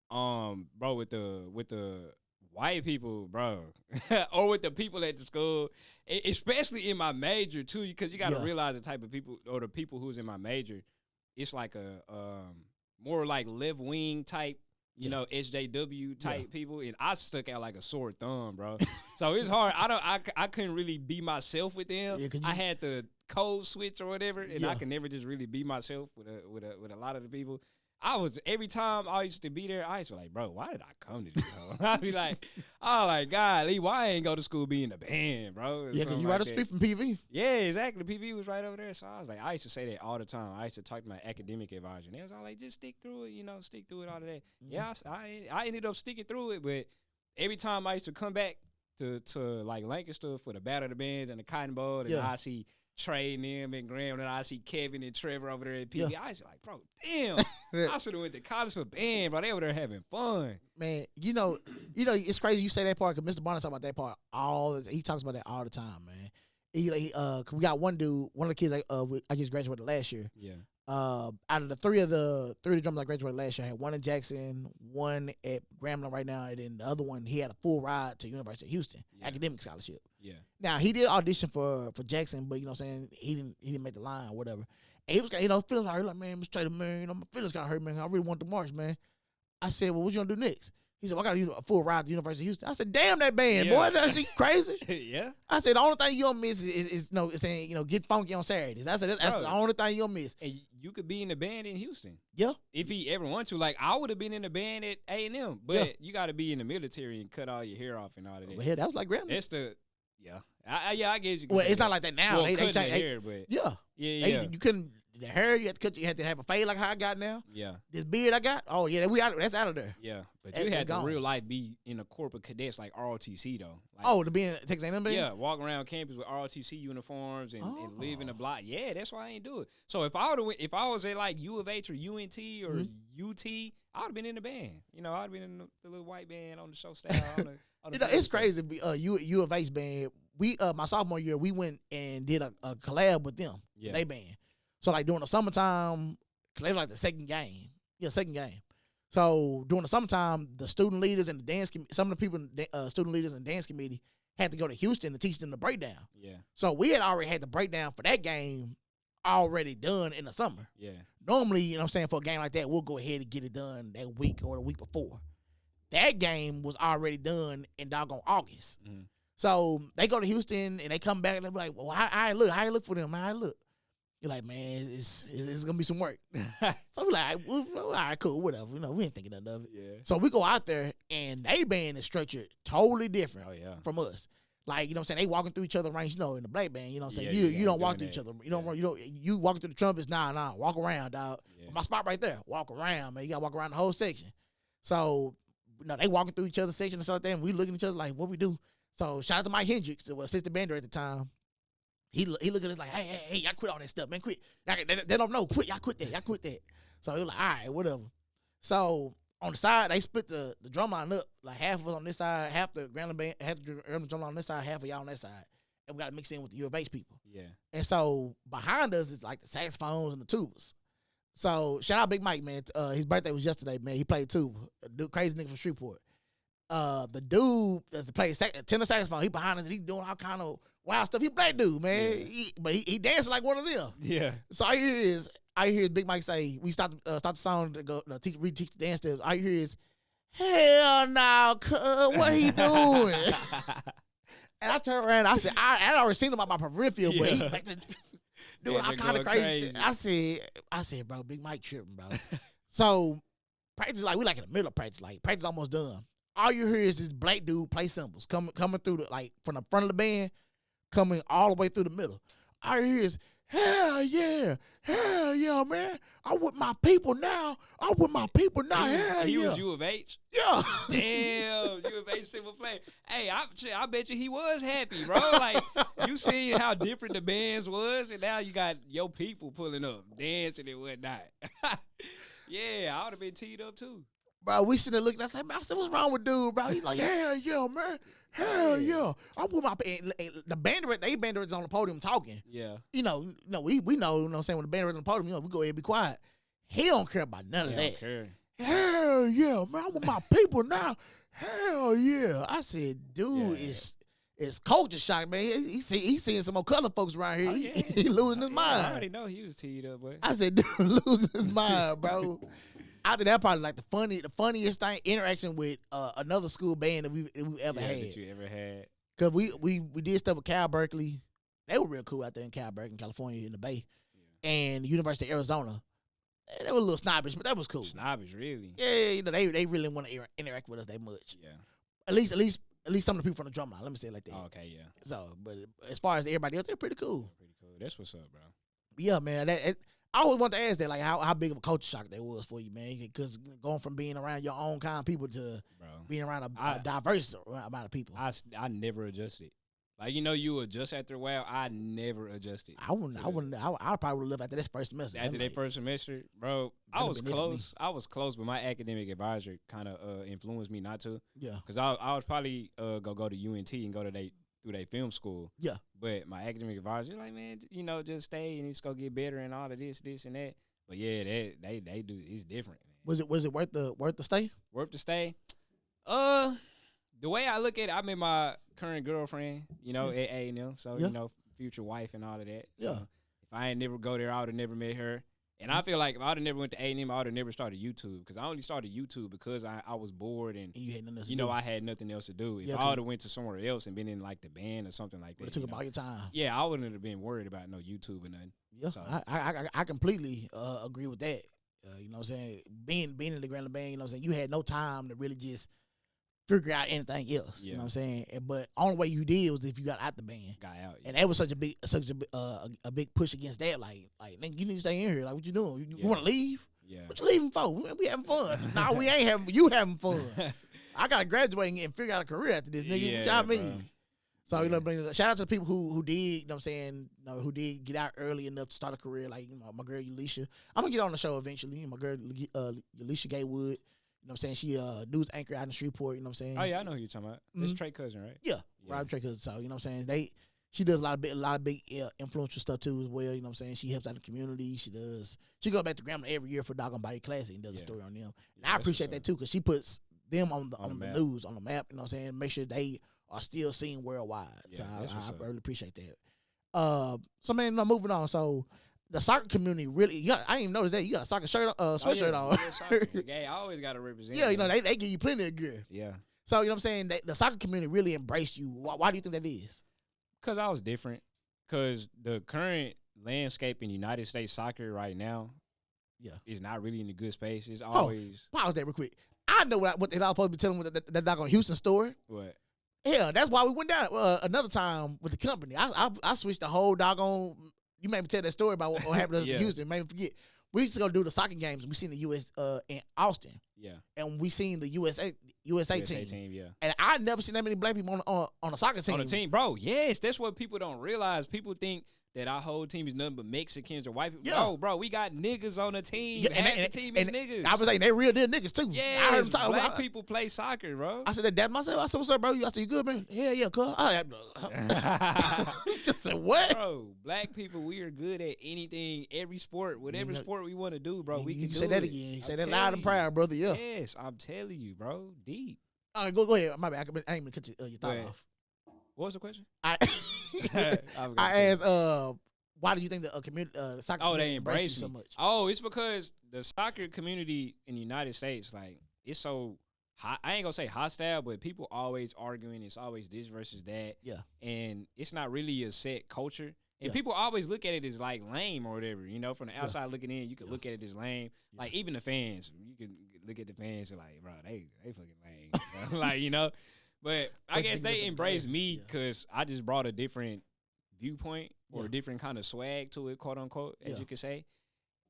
bro, with the white people, bro, or with the people at the school, especially in my major too, because you got to realize the type of people or the people who's in my major, it's like a more like left wing type, SJW type people, and I stuck out like a sore thumb, bro. So it's hard. I couldn't really be myself with them. I had the code switch or whatever, and I could never just really be myself with a lot of the people. Every time I used to be there, I used to be like, bro, why did I come to this? I'd be like, God, Lee, why I ain't go to school be in the band, bro? Yeah, because you right up the street from PV. Yeah, exactly. PV was right over there. So I was like, I used to say that all the time. I used to talk to my academic advisor, and they was all like, just stick through it, stick through it, all of that. Mm-hmm. Yeah, I ended up sticking through it, but every time I used to come back to like Lancaster for the Battle of the Bands and the Cotton Bowl, and I see Trey and them and Graham, and I see Kevin and Trevor over there at PV. I was like, bro, damn. I should have went to college for band, bro. They over there having fun. Man, it's crazy you say that part because Mr. Bonner talks about that part he talks about that all the time, man. We got one dude, one of the kids I just graduated last year. Yeah. Out of the three of the drummers I graduated last year, I had one in Jackson, one at Grambling right now, and then the other one, he had a full ride to University of Houston, academic scholarship. Yeah. Now, he did audition for Jackson, but, you know what I'm saying, he didn't make the line or whatever. And he was, feelings hurt, like, man, Mr. Trader, man, my feelings got hurt, man. I really want to march, man. I said, well, what you gonna do next? He said, well, I got a full ride to University of Houston. I said, damn that band, boy. That's crazy. Yeah. I said, the only thing you don't miss is saying, get funky on Saturdays. I said, that's the only thing you don't miss. And you could be in the band in Houston. Yeah. If he ever wants to. Like, I would have been in the band at A&M, but you got to be in the military and cut all your hair off and all of that. Well, that was like Grambling. That's I guess you could. Well, it's not like that now. Well, they changed hair, but. Yeah. You couldn't. The hair you had to have a fade like how I got now. Yeah. This beard I got. Oh yeah, that's out of there. Yeah, but you had to real life be in a corporate cadets like ROTC though. To be in Texas A&M. Yeah, walk around campus with ROTC uniforms and live in the block. Yeah, that's why I ain't do it. So if I was at like U of H or UNT or UT, I would have been in the band. I'd have been in the little white band on the show style. It's crazy. U of H band. We my sophomore year we went and did a collab with them. Yeah. They band. So, like, during the summertime, because they were like the second game. Yeah, second game. So during the summertime, the student leaders and the some of the people, student leaders and dance committee had to go to Houston to teach them the breakdown. Yeah. So we had already had the breakdown for that game already done in the summer. Yeah. Normally, you know what I'm saying, for a game like that, we'll go ahead and get it done that week or the week before. That game was already done in doggone August. Mm-hmm. So they go to Houston and they come back and they're like, well, how I look for them? How I look? You're like, man, it's gonna be some work. So we're like, well, all right, cool, whatever. You know, we ain't thinking nothing of it. Yeah. So we go out there and they band is structured totally different from us. Like, you know what I'm saying? They walking through each other's range, you know, in the black band, you know what I'm saying? You don't walk through each other. You walking through the trumpets, nah, walk around, dog. Yeah. My spot right there, walk around, man. You gotta walk around the whole section. So, you know, they walking through each other's section and stuff like that, and we looking at each other like, what we do? So shout out to Mike Hendricks, the assistant band director at the time. He look at us like, hey, y'all quit all that stuff, man. Quit. They don't know. Quit. Y'all quit that. So he was like, all right, whatever. So on the side, they split the drum line up. Like half of us on this side, half the Grambling band, half the drum line on this side, half of y'all on that side. And we got to mix in with the U of H people. Yeah. And so behind us is like the saxophones and the tubas. So shout out Big Mike, man. His birthday was yesterday, man. He played tuba. Dude, crazy nigga from Shreveport. The dude that's playing tenor saxophone, he behind us and he doing all kind of wild stuff. He black dude, man. Yeah. But he dancing like one of them. Yeah. So all you hear is Big Mike say, we stop the song to go reteach the dance steps. All you hear is, hell no, cuz, what he doing? And I turned around, I said, I already seen him on my peripheral, but he back to doing all kind of crazy. I said, bro, Big Mike tripping, bro. So practice, like we like in the middle of practice, like practice almost done. All you hear is this black dude play cymbals coming through the, like from the front of the band, coming all the way through the middle. All you hear is, hell yeah, man. I'm with my people now. Hell yeah. He was U of H? Yeah. Damn, U of H cymbal player. Hey, I bet you he was happy, bro. Like, you see how different the bands was, and now you got your people pulling up, dancing and whatnot. Yeah, I would have been teed up too. Bro, we sitting there looking. I said, what's wrong with dude, bro? He's like, hell yeah, man. Hell yeah. I'm with my the band director, they band directors on the podium talking. Yeah. We know, you know what I'm saying, when the band director's on the podium, you know, we go ahead and be quiet. He don't care about none of that. Don't care. Hell yeah, man. I'm with my people now. Hell yeah. I said, dude, it's culture shock, man. He's seeing some more color folks around here. He losing his mind. I already know he was teed up, boy. I said, dude, losing his mind, bro. I think that probably like the funniest thing, interaction with another school band that we ever had. That you ever had. Cause we did stuff with Cal Berkeley. They were real cool out there in Cal Berkeley, California, in the Bay, and University of Arizona. They were a little snobbish, but that was cool. Snobbish, really? Yeah, you know, they really want to interact with us that much. Yeah. At least some of the people from the drum line. Let me say it like that. Oh, okay, yeah. So, but as far as everybody else, they're pretty cool. Pretty cool. That's what's up, bro. Yeah, man. I always want to ask that, like, how big of a culture shock that was for you, man. Because going from being around your own kind of people to being around a diverse amount of people. I never adjusted. Like, you know, you adjust after a while. I never adjusted. I probably would have left after this first semester. After that first semester, bro, I was close. I was close, but my academic advisor kind of influenced me not to. Yeah. Because I was probably go to UNT and go to through their film school. Yeah. But my academic advisor, like, man, you know, just stay and just go get better and all of this and that. But yeah, they do. It's different, man. Was it worth the stay? Worth the stay? The way I look at it, I met my current girlfriend, you know, at A&M. So, you know, future wife and all of that. So yeah. If I ain't never go there, I would have never met her. And I feel like if I would have never went to A&M, I would have never started YouTube. Because I only started YouTube because I was bored and you had nothing else to do. I had nothing else to do. If I would have went to somewhere else and been in like the band or something like that. It took up all your time. Yeah, I wouldn't have been worried about no YouTube or nothing. Yeah, so. I completely agree with that. You know what I'm saying? Being in the Grambling band, you know what I'm saying? You had no time to really just figure out anything else. Yeah. You know what I'm saying? But only way you did was if you got out the band. Got out. Yeah. And that was such a big push against that. Like, nigga, you need to stay in here. Like, what you doing? You want to leave? Yeah. What you leaving for? We having fun. Nah, we ain't having. You having fun. I gotta graduate and figure out a career after this, nigga. Yeah, you know what I mean? So you know, shout out to the people who did, you know what I'm saying, who did get out early enough to start a career. Like, you know, my girl Alicia. I'm gonna get on the show eventually. My girl Alicia Gaywood. You know what I'm saying? She news anchor out in Shreveport, you know what I'm saying? Oh, yeah, I know who you're talking about. It's Trey cousin, right? Yeah. Rob Trey cousin. So, you know what I'm saying? she does a lot of big influential stuff too as well. You know what I'm saying? She helps out the community. She goes back to Grambling every year for Doggone Body Classic and does a story on them. And I appreciate that too because she puts them on the news, on the map. You know what I'm saying? Make sure they are still seen worldwide. Yeah, so I really appreciate that. So man, moving on. So the soccer community really, I didn't even notice that you got a soccer shirt, sweatshirt on. Yeah, I always got to represent. Yeah, you know they give you plenty of gear. Yeah. So you know what I'm saying? The soccer community really embraced you. Why do you think that is? Because I was different. Because the current landscape in United States soccer right now, is not really in a good space. It's always pause that real quick. I know what they all supposed to be telling with that doggone Houston story. What? Yeah, that's why we went down another time with the company. I switched the whole doggone. You made me tell that story about what happened to us in Houston. Made me forget. We used to go do the soccer games. We seen the U.S. In Austin. Yeah. And we seen the USA team. Yeah. And I never seen that many black people on a soccer team. On a team, bro. Yes, that's what people don't realize. People think that our whole team is nothing but Mexicans or white people. Yeah. Bro, we got niggas on the team. Yeah, and the team is niggas. I was saying they real deal niggas too. Yeah, I heard them talking black people play soccer, bro. I said that myself. I said, what's up, bro? I said, you good, man? Yeah, cuz. I said, what? Bro, black people, we are good at anything, every sport, whatever sport we want to do, bro. We can do say that again. You say that loud and proud, brother. Yeah. Yes, I'm telling you, bro. Deep. All right, go ahead. My bad. I ain't even cut your thought off. What was the question? I asked, why do you think the community, soccer community they embrace you so much? Oh, it's because the soccer community in the United States, like, it's so hot. I ain't gonna say hostile, but people always arguing. It's always this versus that. Yeah. And it's not really a set culture. And people always look at it as like lame or whatever. You know, from the outside looking in, you can look at it as lame. Yeah. Like even the fans, you can look at the fans and like, bro, they fucking lame. Like, you know. But I guess they embraced me because I just brought a different viewpoint or a different kind of swag to it, quote unquote, as you could say.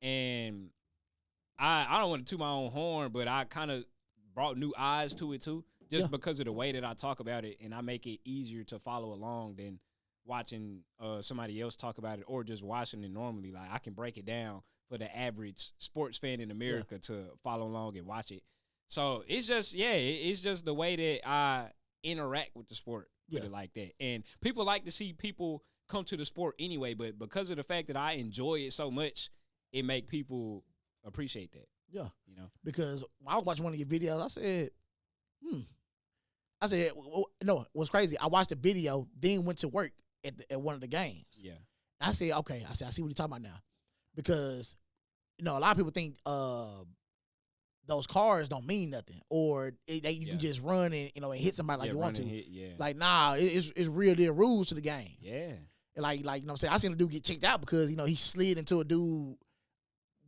And I don't want to toot my own horn, but I kind of brought new eyes to it too, just because of the way that I talk about it, and I make it easier to follow along than watching somebody else talk about it or just watching it normally. Like I can break it down for the average sports fan in America to follow along and watch it. So it's just it's just the way that I interact with the sport, put it like that. And people like to see people come to the sport anyway, but because of the fact that I enjoy it so much, it make people appreciate that. Yeah. You know? Because when I was watching one of your videos, I said, no, what's crazy, I watched the video, then went to work at one of the games. Yeah. I said, okay, I see what you're talking about now. Because, you know, a lot of people think those cars don't mean nothing, or you can just run and and hit somebody like you want to. Like, nah, it's real deal rules to the game. Yeah. And like you know what I'm saying? I seen a dude get checked out because, he slid into a dude,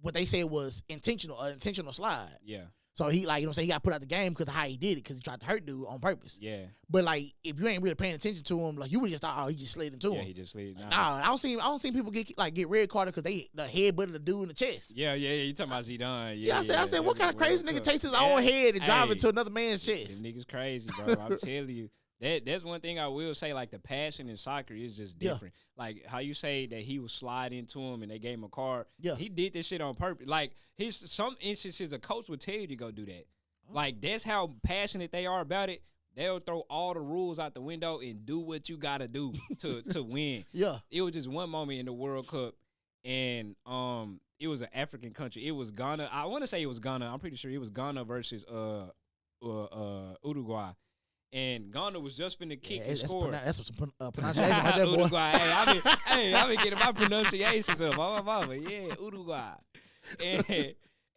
what they said was intentional slide. Yeah. So he, like, you know what I'm saying, he got put out the game because of how he did it, because he tried to hurt dude on purpose. Yeah. But like, if you ain't really paying attention to him, like, you would just thought, oh, he just slid into him. Yeah, he just slid. Nah, I don't see people get red carded because they the head butted the dude in the chest. Yeah. You talking about Zidane? Yeah. I said, what kind of crazy nigga takes his own head and drive it to another man's chest? Them niggas crazy, bro. I'm telling you. That's one thing I will say, like, the passion in soccer is just different. Yeah. Like, how you say that he was sliding into him and they gave him a card. Yeah. He did this shit on purpose. Like, some instances, a coach would tell you to go do that. Oh. Like, that's how passionate they are about it. They'll throw all the rules out the window and do what you got to do to win. Yeah. It was just one moment in the World Cup, and it was an African country. It was Ghana. I want to say it was Ghana. I'm pretty sure it was Ghana versus Uruguay. And Ghana was just finna kick and score. That's some pronunciation right there, boy. Uruguay. I've been getting my pronunciations up. Oh, my mama. Yeah, Uruguay.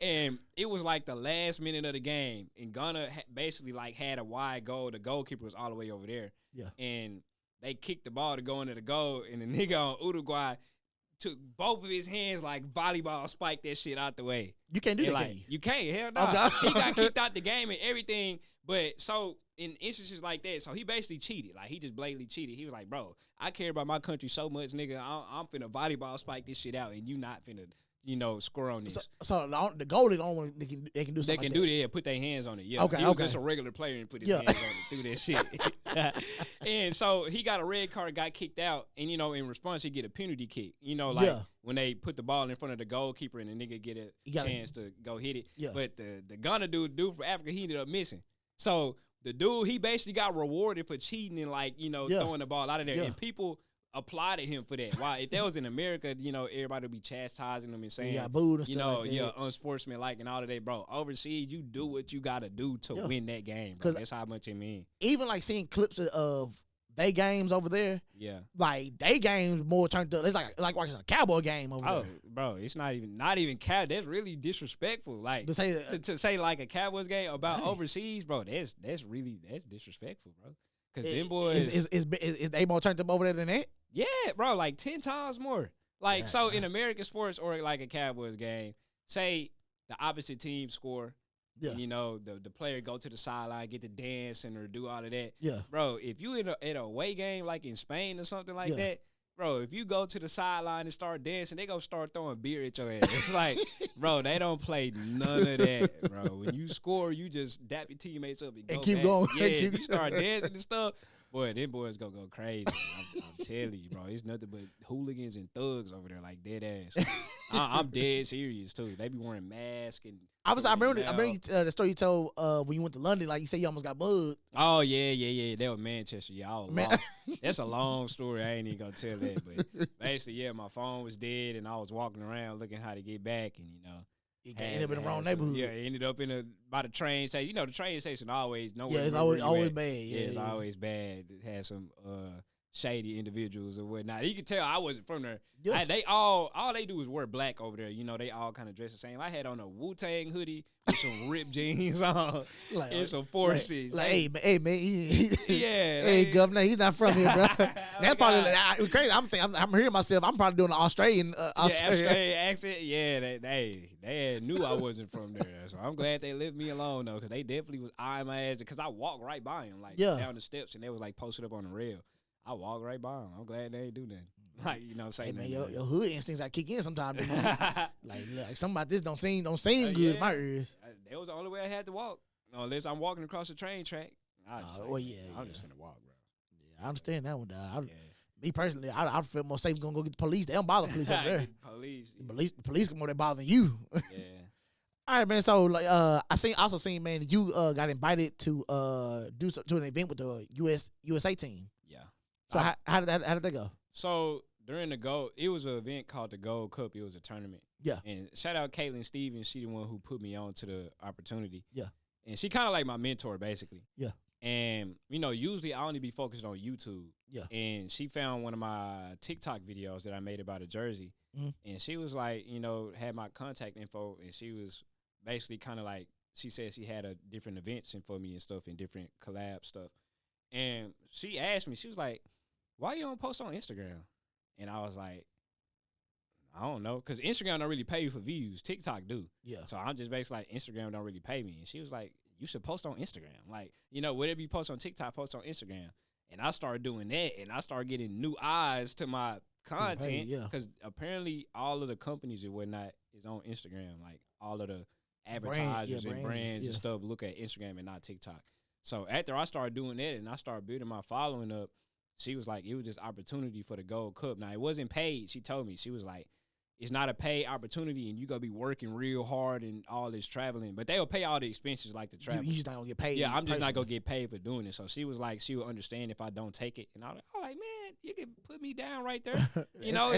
And it was like the last minute of the game. And Ghana basically like had a wide goal. The goalkeeper was all the way over there. Yeah. And they kicked the ball to go into the goal. And the nigga on Uruguay took both of his hands like volleyball, spiked that shit out the way. You can't do that, like, can you? You can't. Hell no. Okay. He got kicked out the game and everything. But so in instances like that, so he basically cheated. Like, he just blatantly cheated. He was like, bro, I care about my country so much, nigga. I'm finna volleyball spike this shit out, and you not finna, score on this. So the goalie, the only one they can do something They can do that, put their hands on it. Yeah. Okay, he was just a regular player and put his hands on it, do that shit. And so he got a red card, got kicked out, and, in response, he get a penalty kick. When they put the ball in front of the goalkeeper and the nigga get a chance to go hit it. Yeah. But the Ghana dude for Africa, he ended up missing. So the dude, he basically got rewarded for cheating and, throwing the ball out of there. Yeah. And people applauded him for that. Why? If that was in America, you know, everybody would be chastising him and saying, Yeah, booed and you stuff know, like yeah, that. unsportsmanlike and all of that, bro. Overseas, you do what you gotta do to win that game, bro. 'Cause That's how much it means. Even like seeing clips of they games over there, Yeah. like they games more turned up. It's like watching a Cowboy game over Oh, there. bro, it's not even cow. That's really disrespectful. Like To say to say like a Cowboys game about Dang. overseas, bro. That's disrespectful, bro. Because them boys, is they more turned up over there than that? yeah, bro, like 10 times more. Like Yeah. so in American sports or like a Cowboys game, say the opposite team score. Yeah. And, you know, the player go to the sideline, get to dancing or do all of that. Yeah. Bro, if you in a away game like in Spain or something like Yeah. that, bro, if you go to the sideline and start dancing, they gonna start throwing beer at your ass. It's like, bro, they don't play none of that, bro. When you score, you just dap your teammates up and go keep back. going. Yeah, you start dancing and stuff. Boy, them boys gonna go crazy. I'm telling you, bro. It's nothing but hooligans and thugs over there, like dead ass. I'm dead serious too. They be wearing masks and. I remember the story you told when you went to London. Like you said, you almost got mugged. Oh yeah. That was Manchester. Yeah, I was lost. That's a long story. I ain't even gonna tell that. But basically, yeah, my phone was dead, and I was walking around looking how to get back, and you know. You ended up in the wrong neighborhood. Yeah, ended up by the train station. You know, the train station always nowhere. Yeah, it's always bad. Yeah, it's always bad. It had some shady individuals or whatnot. You could tell I wasn't from there. Yeah. They all they do is wear black over there. You know, they all kind of dress the same. I had on a Wu-Tang hoodie with some ripped jeans on and some forces. Hey man, yeah. Hey governor, he's not from here, bro. That's probably crazy. I'm hearing myself. I'm probably doing an Australian Australian accent. Yeah, they knew I wasn't from there. So I'm glad they left me alone though, because they definitely was eyeing my ass. Because I walked right by him, like down the steps, and they was like posted up on the rail. I walked right by him. I'm glad they ain't do nothing. Like, you know, say hey, man, nothing. your hood instincts I kick in sometimes. like something about this don't seem good in my ears. That was the only way I had to walk. Unless I'm walking across the train track. I'm just gonna walk, bro. Yeah, I understand that one, dog. Me personally, I feel more safe going to go get the police. They don't bother the police over there. The police come over there bothering you. Yeah. All right, man. So, like, I also seen, man, that you got invited to to an event with the USA team. Yeah. So how did that go? So during it was an event called the Gold Cup. It was a tournament. Yeah. And shout out Caitlin Stevens. She the one who put me on to the opportunity. Yeah. And she kind of like my mentor, basically. Yeah. And, you know, usually I only be focused on YouTube. Yeah. And she found one of my TikTok videos that I made about a jersey. Mm-hmm. And she was like, you know, had my contact info. And she was basically kind of like, she said she had a different events for me and stuff and different collab stuff. And she asked me, she was like, why you don't post on Instagram? And I was like, I don't know. Because Instagram don't really pay you for views. TikTok do. Yeah. So I'm just basically like, Instagram don't really pay me. And she was like, you should post on Instagram. Like, you know, whatever you post on TikTok, post on Instagram. And I started doing that, and I started getting new eyes to my content. Because apparently all of the companies and whatnot is on Instagram. Like, all of the advertisers and brands and stuff look at Instagram and not TikTok. So after I started doing that and I started building my following up, she was like, it was just opportunity for the Gold Cup. Now, it wasn't paid. She told me. She was like, it's not a paid opportunity, and you gonna be working real hard and all this traveling. But they'll pay all the expenses like the travel. You just not gonna get paid. Yeah, I'm just not gonna get paid for doing it. So she was like, she would understand if I don't take it. And I was like, man, you can put me down right there. You know,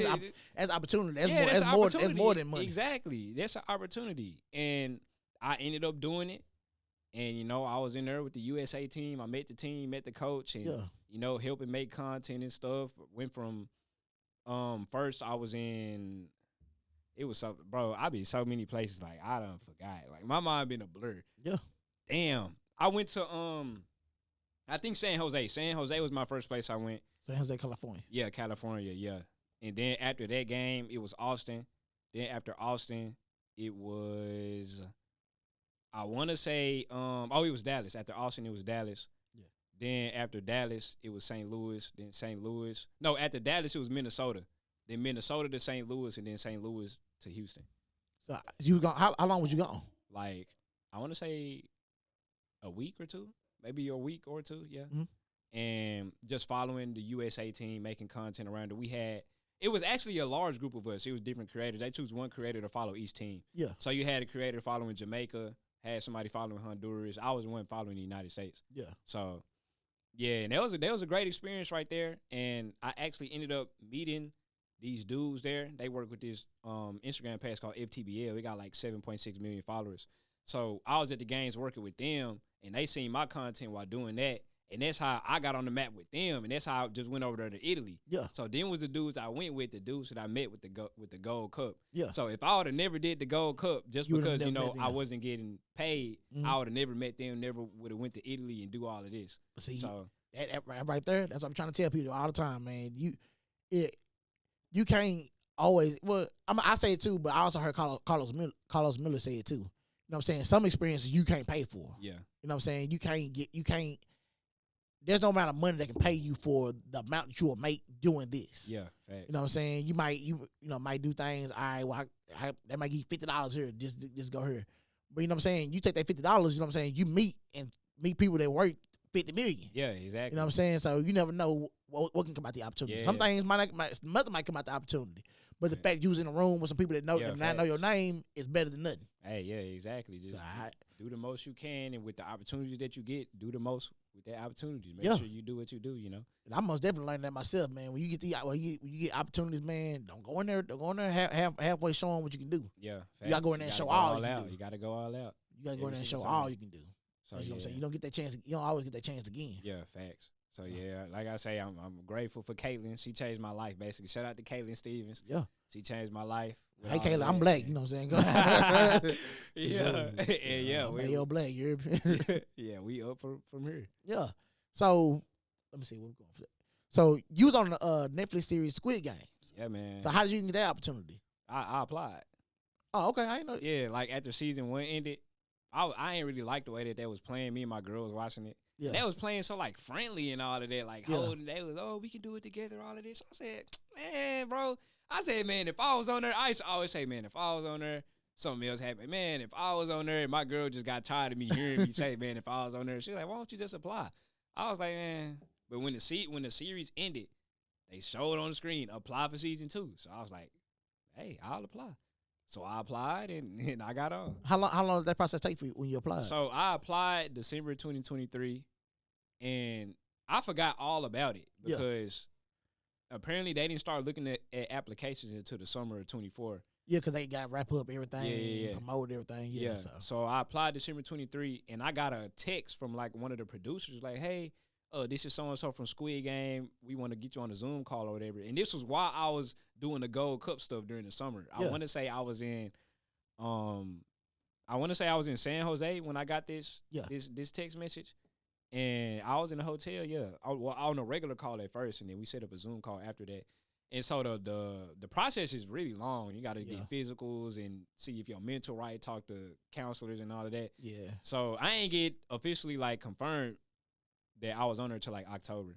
that's opportunity. That's more than money. Exactly, that's an opportunity. And I ended up doing it. And, you know, I was in there with the USA team. I met the team, met the coach, and, you know, helping make content and stuff. Went from first I was in. It was so, bro, I be so many places, like, I done forgot. Like, my mind been a blur. Yeah. Damn. I went to, I think San Jose. San Jose was my first place I went. San Jose, California. Yeah, California, yeah. And then after that game, it was Austin. Then after Austin, it was, I want to say, it was Dallas. After Austin, it was Dallas. Yeah. Then after Dallas, it was St. Louis. Then St. Louis. No, after Dallas, it was Minnesota. Then Minnesota to St. Louis, and then St. Louis to Houston. So you gone? How long was you gone? Like, I want to say a week or two, maybe a week or two, yeah. Mm-hmm. And just following the USA team, making content around it. It was actually a large group of us. It was different creators. They choose one creator to follow each team. Yeah. So you had a creator following Jamaica, had somebody following Honduras. I was the one following the United States. Yeah. So Yeah, and that was a great experience right there. And I actually ended up meeting these dudes there. They work with this Instagram page called FTBL. We got like 7.6 million followers. So I was at the games working with them, and they seen my content while doing that. And that's how I got on the map with them, and that's how I just went over there to Italy. Yeah. So then was the dudes I went with, the dudes that I met with the Gold Cup. Yeah. So if I would have never did the Gold Cup, just because I wasn't getting paid, I would have never met them. Never would have went to Italy and do all of this. But see, so that right there, that's what I'm trying to tell people all the time, man. You can't always. Well, I say it too, but I also heard Carlos Miller say it too. You know what I'm saying? Some experiences you can't pay for. Yeah. You know what I'm saying? You can't. There's no amount of money that can pay you for the amount that you will make doing this. Yeah, facts. You know what I'm saying? You might do things. All right, well, they might give you $50 here. Just go here. But you know what I'm saying? You take that $50. You know what I'm saying? You meet people that worth $50 million. Yeah, exactly. You know what I'm saying? So you never know what can come out the opportunity. Yeah. Some things nothing might come out the opportunity. But the fact you was in a room with some people that know not know your name is better than nothing. Hey, yeah, exactly. Just do the most you can, and with the opportunities that you get, do the most with that opportunities. Make sure you do what you do. You know. And I most definitely learned that myself, man. When you get opportunities, man, don't go in there halfway showing what you can do. Yeah, facts. You gotta go in there and show all you can do. You gotta go all out. You gotta go in there and show all you can do. So, you know what I'm saying? You don't get that chance. You don't always get that chance again. Yeah, facts. So yeah, like I say, I'm grateful for Caitlin. She changed my life, basically. Shout out to Caitlin Stevens. Yeah, she changed my life. Hey Caitlin, I'm black. You know what I'm saying? Yeah, I'm black. You're yeah, we up from here. Yeah. So let me see what we're going for. So you was on the Netflix series Squid Game. Yeah, man. So how did you get that opportunity? I applied. Oh, okay. I didn't know. Yeah, like after season 1 ended, I ain't really like the way that was playing. Me and my girl was watching it. Yeah. They was playing so like friendly and all of that, like holding. They was, we can do it together, all of this. I said, man, bro. I said, man, if I was on there, I used to always say, man, if I was on there, something else happened. Man, if I was on there, and my girl just got tired of me hearing me say, man, if I was on there, she was like, why don't you just apply? I was like, man, but when the series ended, they showed on the screen, apply for season 2. So I was like, hey, I'll apply. So I applied and I got on. How long did that process take for you when you applied? So I applied December 2023, and I forgot all about it because apparently they didn't start looking at applications until the summer of 24. Yeah, because they got to wrap up everything, yeah. promote everything. Yeah. So I applied December 23, and I got a text from like one of the producers like, hey, this is so-and-so from Squid Game. We want to get you on a Zoom call or whatever. And this was while I was doing the Gold Cup stuff during the summer. I want to say I was in San Jose when I got this text message. And I was in a hotel, on a regular call at first, and then we set up a Zoom call after that. And so the process is really long. You got to get physicals and see if your mental right, talk to counselors and all of that. Yeah. So I ain't get officially like confirmed that I was on there till like October.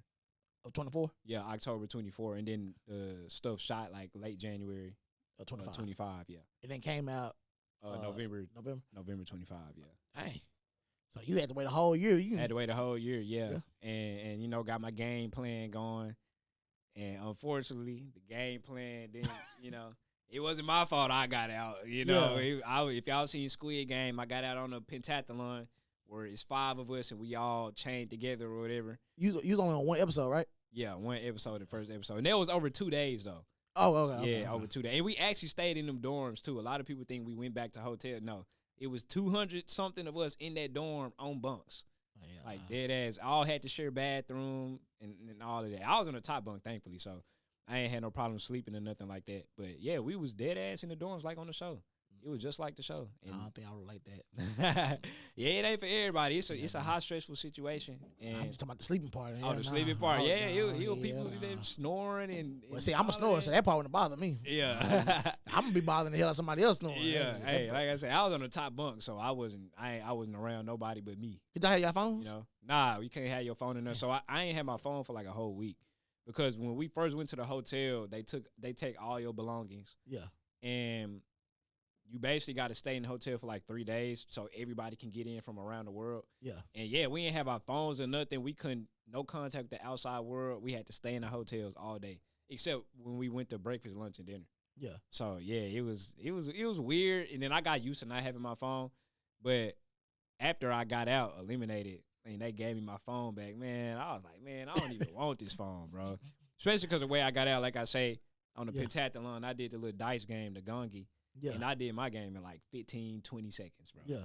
Of 24? Yeah, October 24. And then the stuff shot like late January. Of 25. 25, yeah. And then came out November 25, yeah. Dang. So you had to wait a whole year. I had to wait a whole year, yeah. And got my game plan going. And unfortunately, the game plan didn't, it wasn't my fault I got out. If y'all seen Squid Game, I got out on a pentathlon where it's 5 of us and we all chained together or whatever. You was only on one episode, right? Yeah, one episode, the first episode. And that was over 2 days, though. Oh, okay. Yeah, over 2 days. And we actually stayed in them dorms, too. A lot of people think we went back to hotel. No, it was 200-something of us in that dorm on bunks. Like, dead ass. All had to share bathroom and all of that. I was on the top bunk, thankfully, so I ain't had no problem sleeping or nothing like that. But, yeah, we was dead ass in the dorms like on the show. It was just like the show. And I don't think I would like that. Yeah, it ain't for everybody. It's a high stressful situation. And I'm just talking about the sleeping part. The sleeping part. Yeah, people snoring and well, see, I'm a snorer, so that part wouldn't bother me. Yeah, I'm gonna be bothering the hell out of somebody else snoring. Yeah, hey, like I said, I was on the top bunk, so I wasn't around nobody but me. Did y'all have your phones? Nah, you can't have your phone in there. So I ain't had my phone for like a whole week because when we first went to the hotel, they take all your belongings. Yeah, and you basically got to stay in the hotel for like 3 days so everybody can get in from around the world. Yeah. And yeah, we didn't have our phones or nothing. We couldn't, no contact with the outside world. We had to stay in the hotels all day, except when we went to breakfast, lunch, and dinner. Yeah. So yeah, it was weird. And then I got used to not having my phone. But after I got out, eliminated, and they gave me my phone back, man, I was like, man, I don't even want this phone, bro. Especially because the way I got out, like I say, on the pentathlon, I did the little dice game, the gongi, and I did my game in like 15, 20 seconds, bro. Yeah.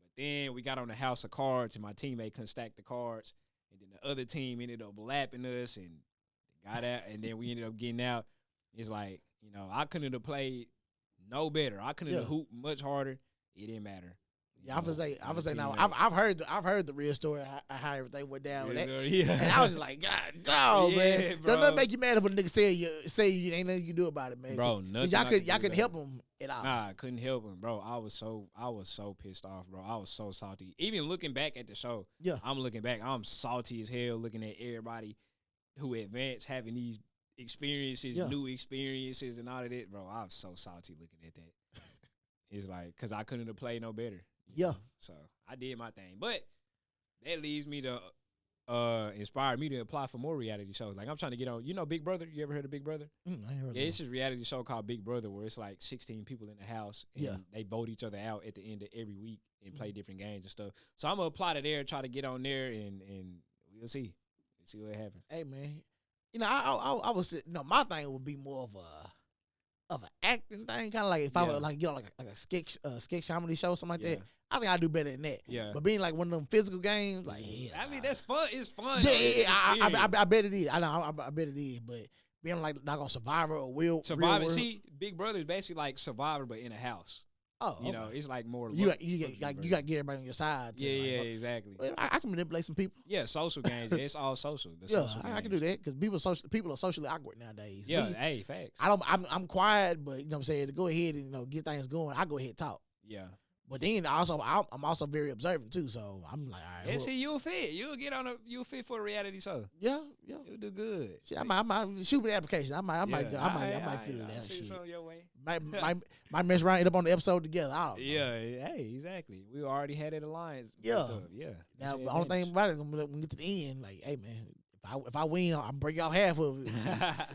But then we got on the house of cards, and my teammate couldn't stack the cards, and then the other team ended up lapping us and got out, and then we ended up getting out. It's like, you know, I couldn't have played no better. I couldn't have hooped much harder. It didn't matter. Yeah, I was say now. I've heard the real story how everything went down with that. Yeah. And I was like, God, dog, man. Bro. Don't nothing make you mad if a nigga say you ain't nothing you can do about it, man. Bro, nothing. Y'all couldn't help him at all. Nah, I couldn't help him, bro. I was so pissed off, bro. I was so salty. Even looking back at the show, I'm looking back. I'm salty as hell looking at everybody who advanced having these experiences, new experiences, and all of that, bro. I was so salty looking at that. It's like, because I couldn't have played no better. Yeah. So I did my thing. But that leads me to inspire me to apply for more reality shows. Like, I'm trying to get on, you know, Big Brother? You ever heard of Big Brother? I ain't heard Yeah, it's this reality show called Big Brother where it's like 16 people in the house and they vote each other out at the end of every week and play different games and stuff. So I'm going to apply to there, try to get on there, and we'll see. We'll see what happens. Hey, man. You know, I was, my thing would be more of an acting thing, kind of like if I would like get on like a sketch comedy show or something like that. I think I do better than that. Yeah. But being like one of them physical games, like I mean, that's fun. It's fun. Yeah, I bet it is. I know. I bet it is. But being like not on Survivor or Survivor. See, Big Brother is basically like Survivor, but in a house. Oh, you know, it's like more. You got to get everybody on your side. Yeah, exactly. Well, I can manipulate some people. Yeah, social games. It's all social. I can do that because people are socially awkward nowadays. Yeah, hey, facts. I'm quiet, but you know what I'm saying, to go ahead and get things going, I go ahead and talk. Yeah. But then I'm also very observant too, so I'm like, all right. Yeah, see, you'll fit. You'll fit for a reality show. Yeah. You'll do good. Shit, I might shoot me the application. I might fill it out. See something your way. Might mess around, end up on the episode together. I don't know. Yeah, hey, exactly. We already had an alliance. Yeah. Yeah. Now the only thing about it, when we get to the end, like, hey man, if I win, I'll break y'all half of it.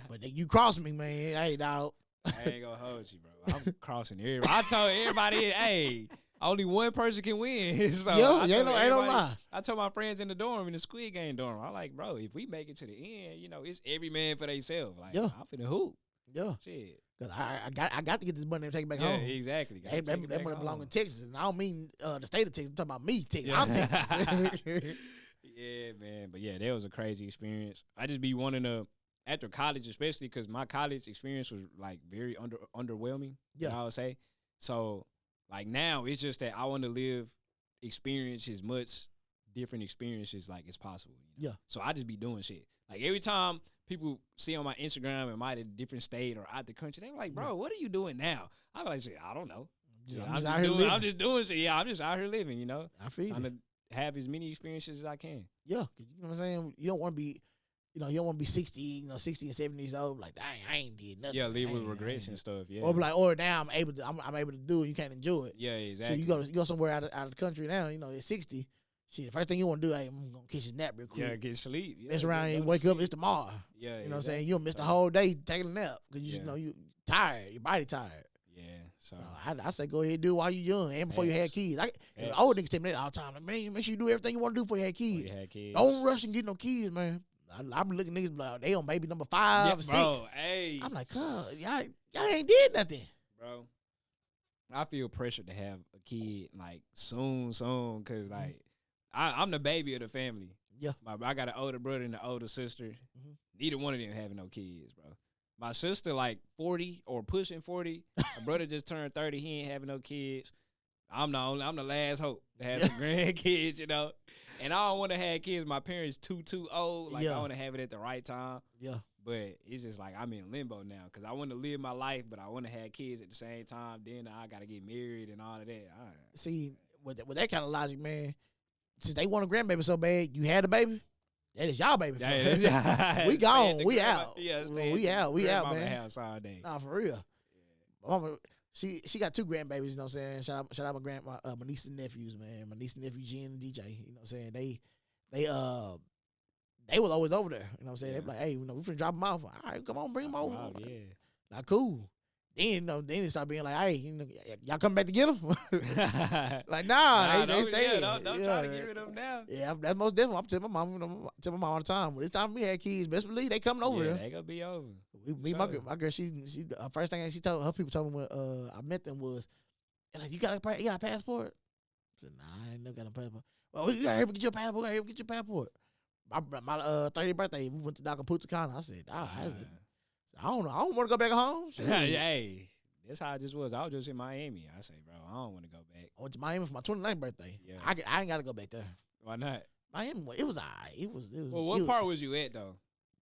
But you cross me, man. Hey, dog. I ain't gonna hold you, bro. I'm crossing everybody. I told everybody, hey, only one person can win. So ain't no lie. I told my friends in the dorm, in the Squid Game dorm, I'm like, bro, if we make it to the end, you know, it's every man for themselves. Like, I'm finna hoop. Yeah. Shit. Cause I got to get this money and take it back home. Yeah, exactly. That money belongs in Texas, and I don't mean the state of Texas. I'm talking about me, Texas. Yeah. I'm Texas. Yeah, man. But yeah, that was a crazy experience. I just be wanting to, after college, especially because my college experience was like very underwhelming. Yeah, I would say. So like now, it's just that I want to experience as much different experiences like as possible. You know? Yeah. So I just be doing shit. Like every time people see on my Instagram and might at a different state or out the country, they like, bro, what are you doing now? I'm like, shit, I don't know. I'm just doing shit. Yeah, I'm just out here living, you know. I feel I'm to have as many experiences as I can. Yeah, cause you know what I'm saying? You don't want to be, you don't want to be 60 and 70 years old. Like, dang, I ain't did nothing. Yeah, live with regrets and stuff. Yeah. Or be like, or now I'm able to do it. You can't enjoy it. Yeah, exactly. So you go somewhere out of the country now. You know, at 60. Shit, the first thing you want to do, hey, I'm gonna catch a nap real quick. Yeah, get sleep. Yeah, mess around and wake up. It's tomorrow. Yeah, you know what I'm saying? You'll miss the whole day taking a nap because you know you tired. Your body tired. Yeah. So I say go ahead and do it while you young and before you had kids. Old niggas tell me that all the time. Like, man, make sure you do everything you want to do before you had kids. Don't rush and get no kids, man. I be looking at niggas like they on baby number 5 or 6. Bro, hey. I'm like, y'all ain't did nothing. Bro, I feel pressured to have a kid like soon, because like I'm the baby of the family. Yeah. I got an older brother and an older sister. Mm-hmm. Neither one of them having no kids, bro. My sister like 40 or pushing 40. My brother just turned 30. He ain't having no kids. I'm the last hope to have some grandkids, you know. And I don't want to have kids. My parents too old. Like I want to have it at the right time. Yeah. But it's just like I'm in limbo now because I want to live my life, but I want to have kids at the same time. Then I got to get married and all of that. See, with that kind of logic, man, since they want a grandbaby so bad, you had a baby, that is y'all baby. We gone. We out. Yeah, we out. We out, man. House all day. Nah, for real. Yeah. Mama, she got 2 grandbabies, you know what I'm saying? Shout out my niece and nephews, man. My niece and nephew, Jen and DJ, you know what I'm saying? They was always over there, you know what I'm saying? They be like, hey, we finna drop them off. All right, come on, bring them over. Oh, yeah. Like, cool. then they start being like, hey, y'all come back to get them? Like, nah, they stay. Don't try to get rid of them now. Yeah, that's most definitely. I'm telling my mom, all the time. When it's time for me to have kids, best believe they coming over there. They gonna be over. My girl, she first thing she told her people told me when I met them was, like, you got a passport? I said, nah, I ain't never got a passport. Well, you gotta help me get your passport. Get your passport. My 30th birthday, we went to Punta Cana. I said, I don't know. I don't want to go back home. Hey, that's how it just was. I was just in Miami. I say, bro, I don't want to go back. I went to Miami for my 29th birthday. Yeah. I ain't got to go back there. Why not? Miami, it was all right. It was. Well, what part was you at, though?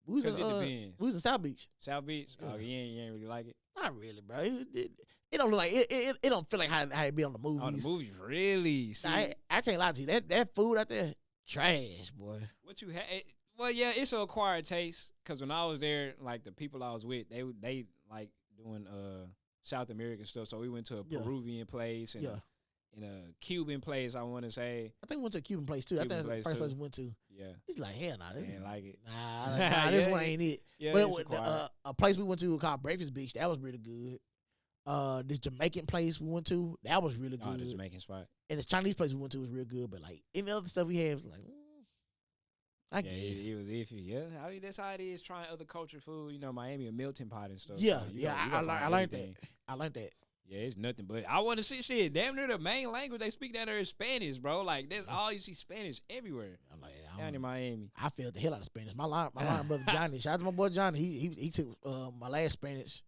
Because it depends. We was in South Beach. South Beach? Yeah. Oh, you ain't really like it? Not really, bro. It don't look like it don't feel like how it be on the movies. On the movies, really? See, I can't lie to you. That food out there, trash, boy. What you had? Well, yeah, it's an acquired taste. Cause when I was there, like the people I was with, they like doing South American stuff. So we went to a Peruvian place and in a Cuban place. I want to say. I think we went to a Cuban place too. I think that's the first place we went to. Yeah. He's like, hell nah, I didn't like it. Nah, this one ain't it. Yeah, but a place we went to called Breakfast Beach, that was really good. This Jamaican place we went to, that was really good. The Jamaican spot. And this Chinese place we went to was real good. But like any other stuff we had was like, I guess it was iffy. Yeah, I mean that's how it is. Trying other culture food, Miami a melting pot and stuff. Yeah, so I learned that. I learned that. Yeah, it's nothing but I want to see shit. Damn near the main language they speak down there is Spanish, bro. Like that's all you see Spanish everywhere. I'm like, down in Miami. I felt the hell out of Spanish. My line brother Johnny. Shout out to my boy Johnny. He took my last Spanish.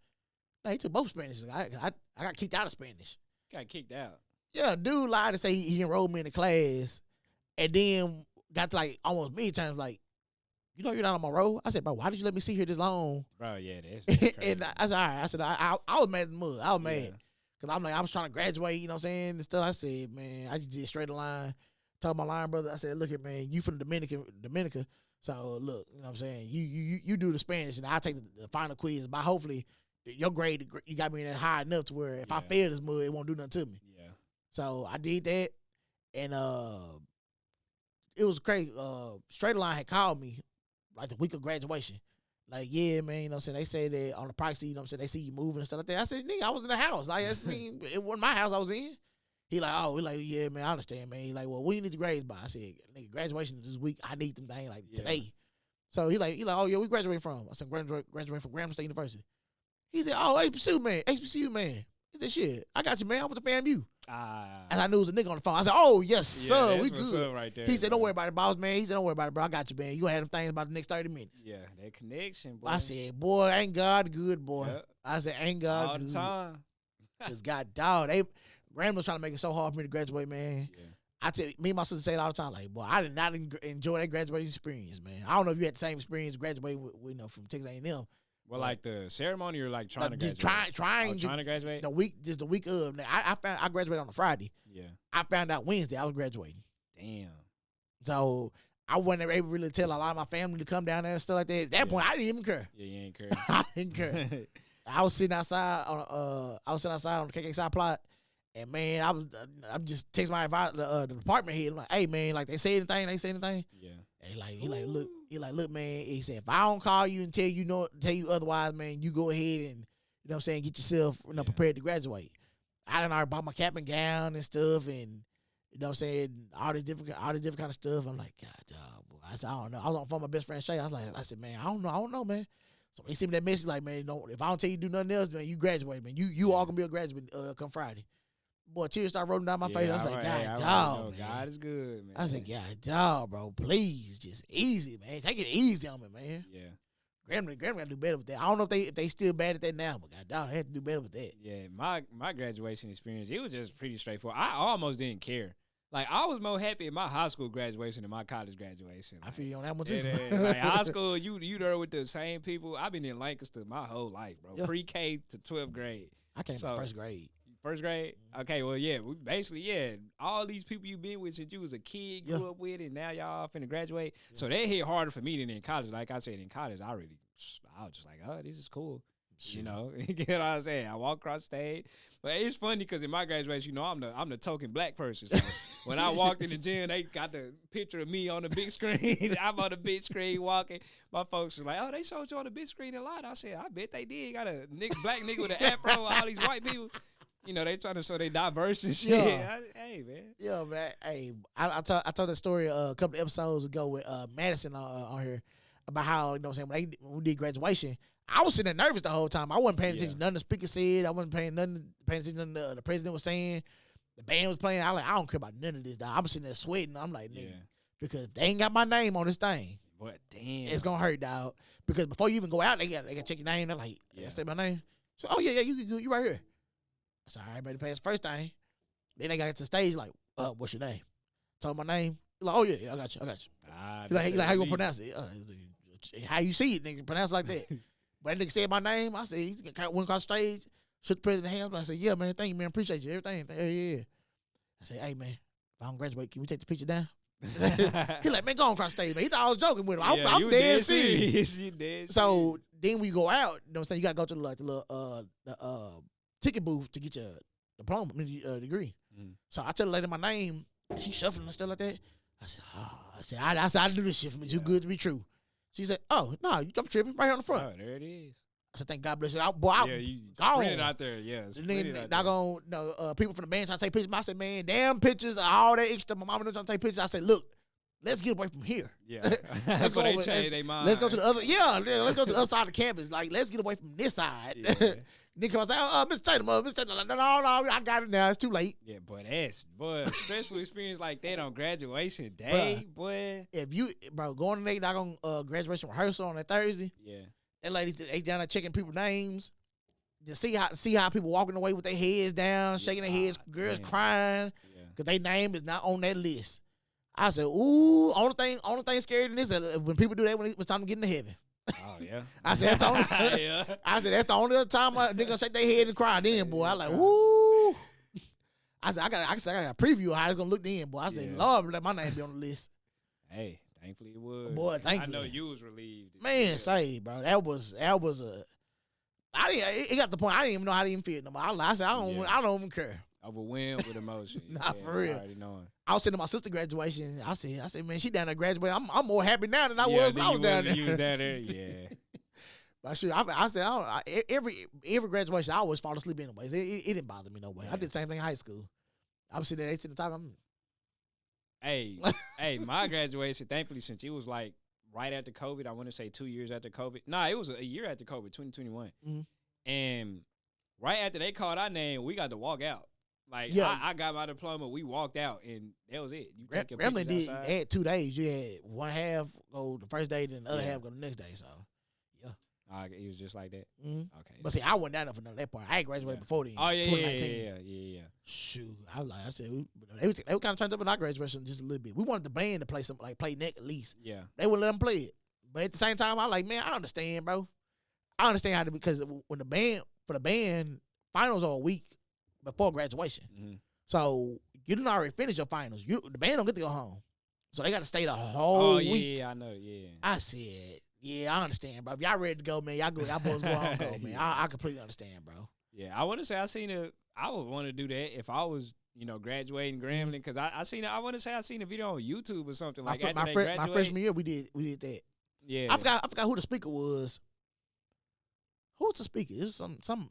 No, he took both Spanish. I got kicked out of Spanish. Got kicked out. Yeah, dude lied to say he enrolled me in the class, and then got to like almost many times like, you're not on my roll. I said, bro, why did you let me sit here this long? Bro, yeah, that's crazy. And I said, all right. I said, I was mad as mud. I was mad. Because I'm like, I was trying to graduate, you know what I'm saying? And stuff. I said, man, I just did straight a line. Told my line brother, I said, look at man, you from Dominica. So look, you know what I'm saying? You do the Spanish and I'll take the final quiz. But hopefully your grade, you got me in there high enough to where if I fail this mud, it won't do nothing to me. Yeah. So I did that. And it was crazy. Straight line had called me like the week of graduation. Like, yeah, man, you know what I'm saying? They say that on the proxy, you know what I'm saying? They see you moving and stuff like that. I said, nigga, I was in the house. Like, I mean, it wasn't my house I was in. He like, yeah, man, I understand, man. He like, well, what you need the grades by? I said, nigga, graduation is this week. I need them things like today. So he like, oh, yeah, we graduated from. I said, graduating from Grambling State University. He said, oh, HBCU, man. He said, shit, I got you, man. I went to FAMU. And I knew it was a nigga on the phone. I said, oh, yes, sir, we good. Right there, he said, don't worry about it, boss, man. He said, don't worry about it, bro. I got you, man. You gonna have them things about the next 30 minutes. Yeah, that connection, boy. I said, boy, ain't God good, boy. Yep. I said, ain't God all good. The time. Because God, dog, Grambling trying to make it so hard for me to graduate, man. Yeah. I tell you, me and my sister say it all the time, like, boy, I did not enjoy that graduation experience, man. I don't know if you had the same experience graduating with from Texas A&M. Well, like the ceremony or like trying to graduate? Trying to graduate. The week of. I graduated on a Friday. Yeah. I found out Wednesday I was graduating. Damn. So I wasn't able to really tell a lot of my family to come down there and stuff like that. At that point, I didn't even care. Yeah, you ain't care. I didn't care. I was sitting outside on the KK side plot, and man, I'm just texting my advisor, the department head. I'm like, hey man, like they say anything? Yeah. And he like, look, man. He said, if I don't call you and tell you otherwise, man, you go ahead and you know what I'm saying, get yourself prepared to graduate. I done already bought my cap and gown and stuff, and you know what I'm saying, all this different kind of stuff. I'm like, God, dog, boy. I said, I don't know. I was on the phone with my best friend Shay. I said, man, I don't know, man. So he sent me that message like, man, if I don't tell you to do nothing else, man, you graduate, man. You all gonna be a graduate come Friday. Boy, tears started rolling down my face. I was like, God, dog, man. God is good, man. I said, God, dog, bro, please, just easy, man. Take it easy on me, man. Yeah. Grambling got to do better with that. I don't know if they still bad at that now, but God, dog, they had to do better with that. Yeah, my graduation experience, it was just pretty straightforward. I almost didn't care. Like, I was more happy at my high school graduation than my college graduation. I feel you on that one, too. Like, high school, you there with the same people. I've been in Lancaster my whole life, bro. Yeah. Pre-K to 12th grade. I came from first grade. First grade? Okay, well, yeah, all these people you've been with since you was a kid, grew up with, and now y'all finna graduate. Yeah. So that hit harder for me than in college. Like I said, in college, I was just like, oh, this is cool. You know, you get what I'm saying? I walk across the stage, but it's funny because in my graduation, you know, I'm the token black person. So when I walked in the gym, they got the picture of me on the big screen. I'm on the big screen walking. My folks was like, "Oh, they showed you on the big screen a lot." I said, "I bet they did." Got a black nigga with an afro, all these white people. You know, they trying to show they diverse and shit. Yeah. Hey, man. Yeah, man. Hey, I told that story a couple of episodes ago with Madison on here about how, you know what I'm saying, when we did graduation, I was sitting there nervous the whole time. I wasn't paying attention to nothing the speaker said. I wasn't paying attention to nothing the president was saying. The band was playing. I don't care about none of this, dog. I'm sitting there sweating. I'm like, nigga, because if they ain't got my name on this thing, what, damn, it's gonna hurt, dog. Because before you even go out, they got check your name. They're like, say my name. So, oh yeah, you right here. I said, all right, better pass the first thing. Then they got to the stage like, what's your name? Told my name. He's like, oh yeah, I got you. He's like, how you gonna pronounce it? How you see it, nigga? Pronounce it like that. But that nigga said my name. I said, he went across the stage, shook the president's hand. I said, yeah, man, thank you, man. Appreciate you. Everything. Yeah. I said, hey, man, if I don't graduate, can we take the picture down? He like, man, go on across the stage, man. He thought I was joking with him. I'm dead serious. You dead so then we go out. You know what I'm saying? You got to go to the little ticket booth to get your diploma, degree. So I tell the lady my name, and she shuffling and stuff like that. I said, I do this shit for me. Too good to be true. She said, oh, no, I'm tripping right here on the front. Oh, there it is. I said, thank God bless you. You gone. It out there, yeah. People from the band trying to take pictures. I said, man, damn pictures, all that extra. My mama trying to take pictures. I said, look, let's get away from here. Yeah. Let's go. They change their mind. Let's go to the other. Yeah, let's go to the other side of the campus. Like, let's get away from this side. Yeah. Nigga was like, Mr. Tatum, like, no, I got it now. It's too late. Yeah, boy, a stressful experience like that on graduation day, boy. If you, going to Nate, on graduation rehearsal on that Thursday. Yeah. That lady, they down there checking people's names. To see how people walking away with their heads down, shaking their heads, girls crying, because their name is not on that list. I said, ooh, only thing scarier than this is when people do that when it was time to get into heaven. Oh yeah. I said that's the only. I said that's the only other time a nigga shake their head and cry. Then, boy, I like, woo. I said I got a preview of how it's gonna look then, boy. I said, Lord, let my name be on the list. Hey, thankfully it was. Boy, thankfully. I know you was relieved. Man, say, bro, that was a. It got to the point I didn't even know how to even feel no more. I said I don't even care. Overwhelmed with emotion. Nah, for real. Already knowing. I was sitting at my sister's graduation. I said, man, she down there graduating. I'm more happy now than I was when I was down there. You was down there, yeah. But sure, I said, every graduation, I always fall asleep anyways. It didn't bother me no way. I did the same thing in high school. I was sitting there, they sitting talking. Hey, my graduation, thankfully, since it was like right after COVID, I want to say 2 years after COVID. Nah, it was a year after COVID, 2021. Mm-hmm. And right after they called our name, we got to walk out. Like, I got my diploma, we walked out, and that was it. You take your Grambling did had 2 days. You had one half go the first day, then the other half go the next day. So, yeah. It was just like that? Mm-hmm. Okay. But see, I went down there for none of that part. I ain't graduated before then. Oh, yeah, 2019. Yeah. Shoot. I said, they were kind of turned up in our graduation just a little bit. We wanted the band to play something, like play neck at least. Yeah. They wouldn't let them play it. But at the same time, I like, man, I understand, bro. I understand how to, because when the band, finals are a week before graduation. Mm-hmm. So you didn't already finish your finals. The band don't get to go home. So they got to stay the whole week. Yeah, I know, yeah. I said, yeah, I understand, bro. If y'all ready to go, man, y'all boys go home, go, man. I completely understand, bro. Yeah, I want to say I would want to do that if I was, graduating Grambling, because I seen a video on YouTube or something like that. My freshman year, we did that. Yeah. I forgot who the speaker was. Who was the speaker? It was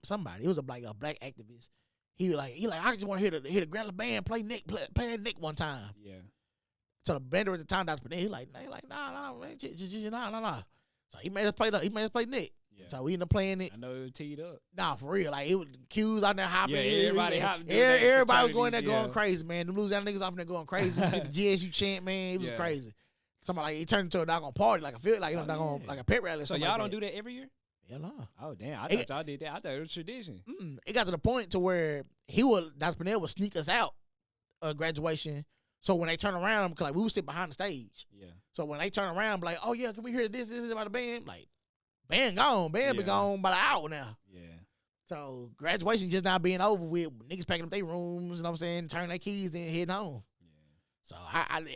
somebody. It was a black activist. He like, I just want to hear the Grambling band play that Nick one time. Yeah. So the bender at the time, Dr. Panay, he like, nah, man, nah. So he made us play Nick. Yeah. So we ended up playing it. I know it was teed up. Nah, for real. Like, it was cues out there hopping. Yeah, everybody hopping. Everybody was going there going crazy, man. Them Louisiana niggas off there going crazy. Get the GSU chant, man. It was crazy. Somebody, like, it turned into a doggone party. Like, I feel like, like a pet rally or something. So y'all don't do that every year? Hell no. Oh, damn. I thought y'all did that. I thought it was tradition. It got to the point to where Dr. Panay would sneak us out of graduation. So when they turn around, because like we would sit behind the stage. Yeah. So when they turn around, be like, oh yeah, can we hear this about the band? Like, band gone. Band be gone by the hour now. Yeah. So graduation just not being over with. Niggas packing up their rooms, you know what I'm saying? Turning their keys in, heading home. So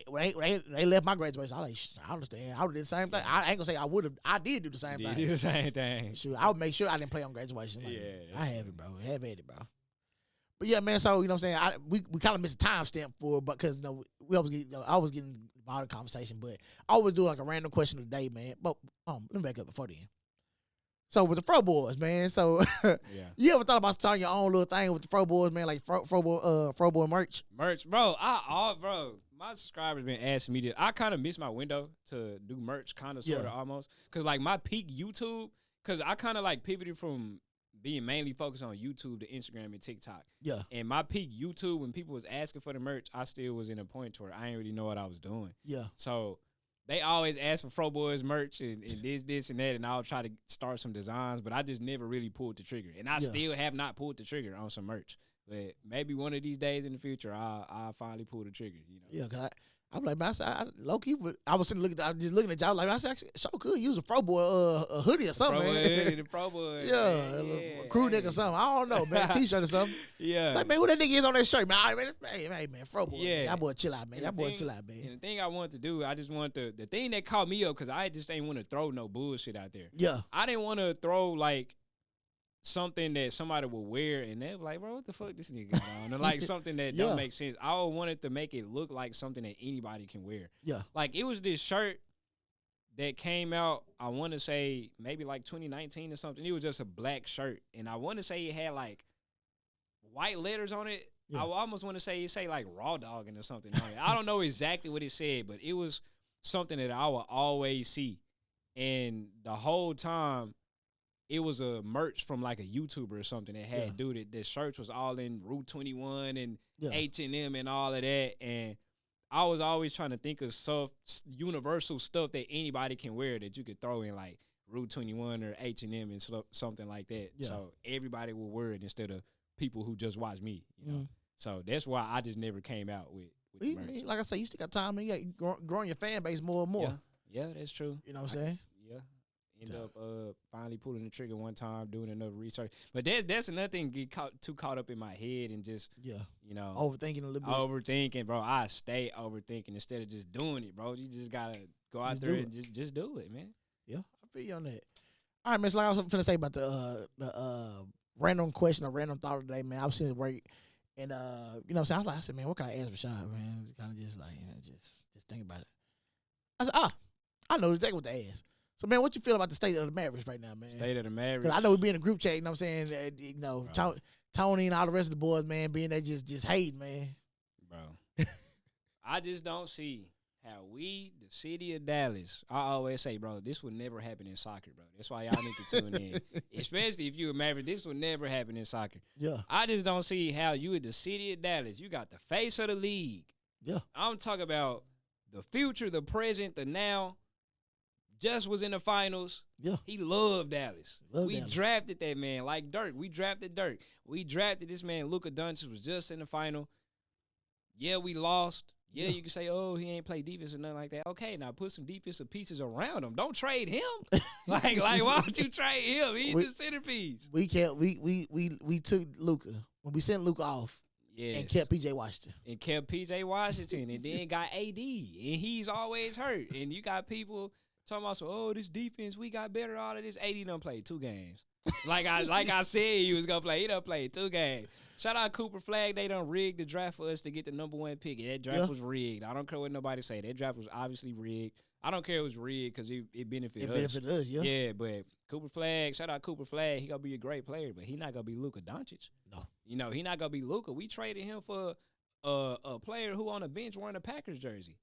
when they left my graduation, I was like, I understand. I would do the same thing. I ain't gonna say I would have. I did do the same thing. Did the same thing. Shoot, I would make sure I didn't play on graduation. Like, Yeah, I have it, bro. Have at it, bro. But yeah, man. So you know what I'm saying. We kind of missed a timestamp for, but because we always get, I was getting involved in conversation, but I always do like a random question of the day, man. But let me back up before then. So with the Fro Boys, man. So you ever thought about starting your own little thing with the Fro Boys, man? Like Fro Boy merch. Merch, bro. Bro. My subscribers been asking me to. I kind of missed my window to do merch, kind of, sort of, almost. Cause like my peak YouTube, cause I kind of like pivoted from being mainly focused on YouTube to Instagram and TikTok. Yeah. And my peak YouTube, when people was asking for the merch, I still was in a point where I didn't really know what I was doing. Yeah. So they always ask for Fro Boys merch and this and that, and I'll try to start some designs, but I just never really pulled the trigger. And I still have not pulled the trigger on some merch. But maybe one of these days in the future, I'll finally pull the trigger. You know? Yeah, cause I'm like, man, low key, I was just looking at y'all like, I said, actually, so could use a Fro Boy a hoodie or something, Fro Boy man. Hoodie, the Fro Boy. A crew neck or something. I don't know, man. T-shirt or something. Yeah. Like, man, who that nigga is on that shirt, man? Hey, man, Fro Boy. Yeah. That boy chill out, man. And the thing I wanted to do, I just wanted the thing that caught me up, because I just ain't want to throw no bullshit out there. Yeah. I didn't want to throw, like, something that somebody would wear and they're like, bro, what the fuck this nigga got on? And like something that don't make sense. I wanted to make it look like something that anybody can wear. Yeah. Like it was this shirt that came out, I want to say maybe like 2019 or something. It was just a black shirt. And I want to say it had like white letters on it. Yeah. I almost want to say it say like raw dogging or something on it. I don't know exactly what it said, but it was something that I would always see. And the whole time, it was a merch from like a YouTuber or something that had dude. The shirts was all in Route 21 and H&M and all of that. And I was always trying to think of universal stuff that anybody can wear that you could throw in like Route 21 or H&M and something like that. Yeah. So everybody will wear it instead of people who just watch me. You know? So that's why I just never came out with the merch. Like I said, you still got time. You got growing your fan base more and more. Yeah, that's true. You know what I'm saying? Yeah. End up finally pulling the trigger one time, doing enough research. But that's another thing, get too caught up in my head and just, overthinking a little bit. Overthinking, bro. I stay overthinking instead of just doing it, bro. You just got to go out there and just do it, man. Yeah, I feel you on that. All right, man, so like I was finna say about the random question or random thought of the day, man. I was sitting at work and, you know what I'm saying? I said, man, what can I ask Rashad, man? Kind of just like, just think about it. I said, I know exactly what to ask. So, man, what you feel about the state of the marriage right now, man? State of the marriage? Because I know we be in a group chat, you know what I'm saying? Tony and all the rest of the boys, man, being there just hating, man. Bro. I just don't see how we, the city of Dallas, I always say, bro, this would never happen in soccer, bro. That's why y'all need to tune in. Especially if you're married, this would never happen in soccer. Yeah. I just don't see how you at the city of Dallas, you got the face of the league. Yeah. I'm talking about the future, the present, the now. Just was in the finals. Yeah. He loved Dallas. We drafted that man like Dirk. We drafted Dirk. We drafted this man, Luka Doncic, was just in the final. Yeah, we lost. Yeah, you can say, oh, he ain't play defense or nothing like that. Okay, now put some defensive pieces around him. Don't trade him. like why don't you trade him? He's the centerpiece. We took Luka. When we sent Luka off. Yes. And kept P.J. Washington. And then got AD. And he's always hurt. And you got people talking about, this defense, we got better out of this. AD done played 2 games. like I said he was going to play. He done played 2 games. Shout out Cooper Flag. They done rigged the draft for us to get the number 1 pick. That draft was rigged. I don't care what nobody say. That draft was obviously rigged. I don't care if it was rigged because it benefited us. It benefited us, yeah. Yeah, but Cooper Flag, shout out Cooper Flag. He going to be a great player, but he not going to be Luka Doncic. No. You know, he not going to be Luka. We traded him for a player who on the bench wearing a Packers jersey.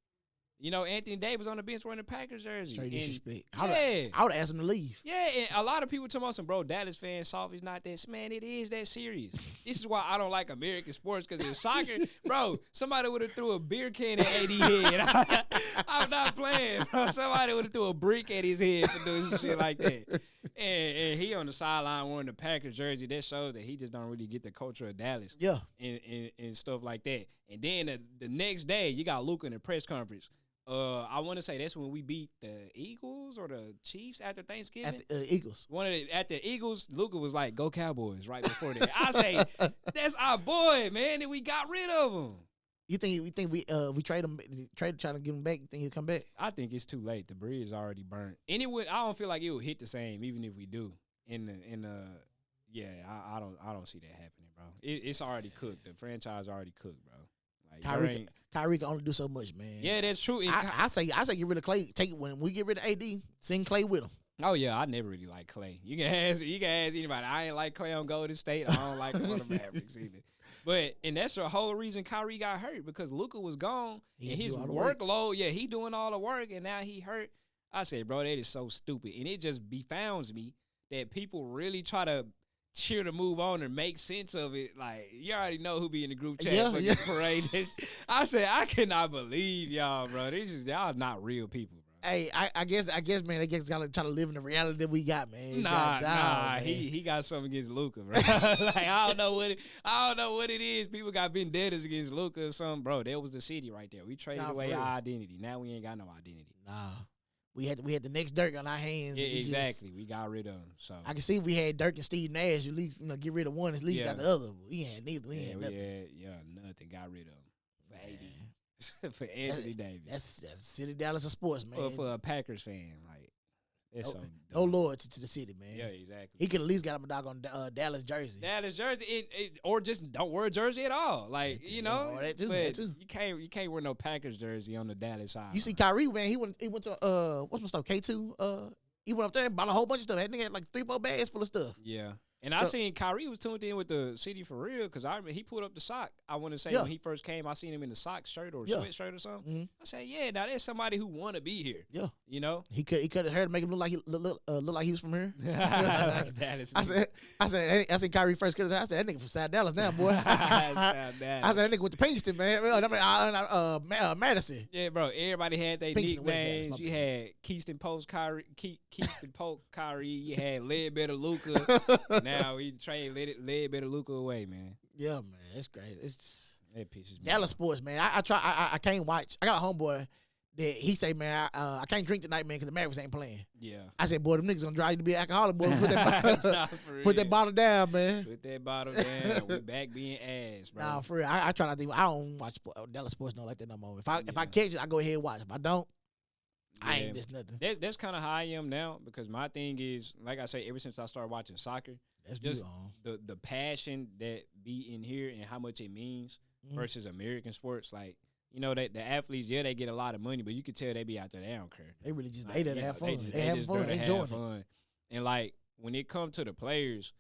You know, Anthony Davis on the bench wearing a Packers jersey. Straight disrespect. I would ask him to leave. Yeah, and a lot of people talking about some, Dallas fans soft. It's not that. Man, it is that serious. This is why I don't like American sports, because in soccer, bro, somebody would have threw a beer can at AD head. I'm not playing, bro. Somebody would have threw a brick at his head for doing some shit like that. And he on the sideline wearing the Packers jersey. That shows that he just don't really get the culture of Dallas. Yeah. And stuff like that. And then the next day, you got Luka in the press conference. I want to say that's when we beat the Eagles or the Chiefs after Thanksgiving. At the Eagles. At the Eagles, Luka was like, "Go Cowboys!" right before that. I say, "That's our boy, man," and we got rid of him. You think we trade him trying to give him back? You think he'll come back? I think it's too late. The bridge is already burnt. And it would. I don't feel like it would hit the same, even if we do. Yeah, I don't see that happening, bro. It's already cooked. The franchise already cooked, bro. Like Kyrie can only do so much, man. Yeah, that's true. I say get rid of Clay. When we get rid of AD, send Clay with him. Oh yeah, I never really liked Clay. You can ask anybody. I ain't like Clay on Golden State. I don't like him on the Mavericks either. And that's the whole reason Kyrie got hurt, because Luka was gone and his workload. Yeah, he doing all the work and now he hurt. I said, bro, that is so stupid, and it just befounds me that people really try to cheer to move on and make sense of it. Like, you already know who be in the group chat for this parade. I said, I cannot believe y'all, bro. Y'all not real people, bro. Hey, I guess, man, I guess gotta try to live in the reality that we got, man. Nah, he got something against Luka, bro. Like, I don't know what it is. People got vendettas against Luka or something, bro. That was the city right there. We traded away our identity. Now we ain't got no identity. Nah. We had the next Dirk on our hands. Yeah, exactly. We got rid of him. So I can see if we had Dirk and Steve Nash, at least get rid of one, at least got the other. We had neither. We had nothing. Nothing. Got rid of him for AD. For Anthony Davis. That's City Dallas of sports, man. For a Packers fan, like it's so dumb. No loyalty to the city, man. Yeah, exactly. He could at least got him a dog on Dallas jersey. Or just don't wear a jersey at all. Like that too, but you can't wear no Packers jersey on the Dallas side. You see Kyrie, man, he went to what's my stuff, K2. He went up there and bought a whole bunch of stuff. That nigga had like 3-4 bags full of stuff. Yeah. And I seen Kyrie was tuned in with the city for real, because I remember he pulled up the sock. I want to say when he first came, I seen him in the sock shirt or sweatshirt or something. Mm-hmm. I said, yeah, now there's somebody who want to be here. Yeah. You know? He cut his hair to make him look like he was from here. I said Kyrie first cut his hair. I said, that nigga from South Dallas now, boy. I said, that nigga with the Pinkston, man. Madison. Yeah, bro. Everybody had their nicknames. You had Keyston Post Kyrie. You had Ledbetter Luka. Now we trade Ledbetter Luka away, man. Yeah, man, it's great. It's just, that pisses me Dallas sports, man. I can't watch. I got a homeboy that he say, man, I can't drink tonight, man, because the Mavericks ain't playing. Yeah. I said, boy, them niggas gonna drive you to be an alcoholic, boy. Put that bottle down, man. Put that bottle down. We back being ass, bro. Nah, for real. I try not to. I don't watch Dallas sports like that no more. If I catch it, I go ahead and watch. If I don't, I ain't missed nothing. That's kind of how I am now, because my thing is, like I say, ever since I started watching soccer, that's just the passion that be in here and how much it means versus American sports. Like, that the athletes, they get a lot of money, but you can tell they be out there, they don't care. They really just they have fun. They have fun. They enjoy it. And like when it comes to the players,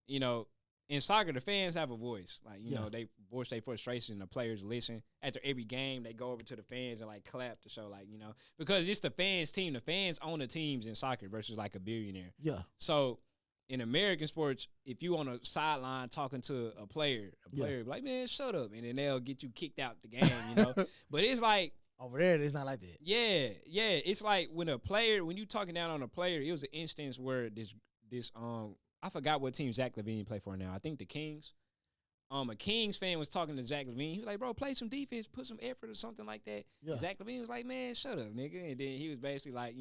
in soccer, the fans have a voice. Like, they voice their frustration. The players listen. After every game, they go over to the fans and, like, clap to show, like, because it's the fans' team. The fans own the teams in soccer versus, like, a billionaire. Yeah. So, in American sports, if you on a sideline talking to a player be like, man, shut up. And then they'll get you kicked out the game, But it's like. Over there, it's not like that. Yeah. It's like when you talking down on a player, it was an instance where this I forgot what team Zach LaVine play for now. I think the Kings. A Kings fan was talking to Zach LaVine. He was like, bro, play some defense, put some effort or something like that. Yeah. Zach LaVine was like, man, shut up, nigga. And then he was basically like,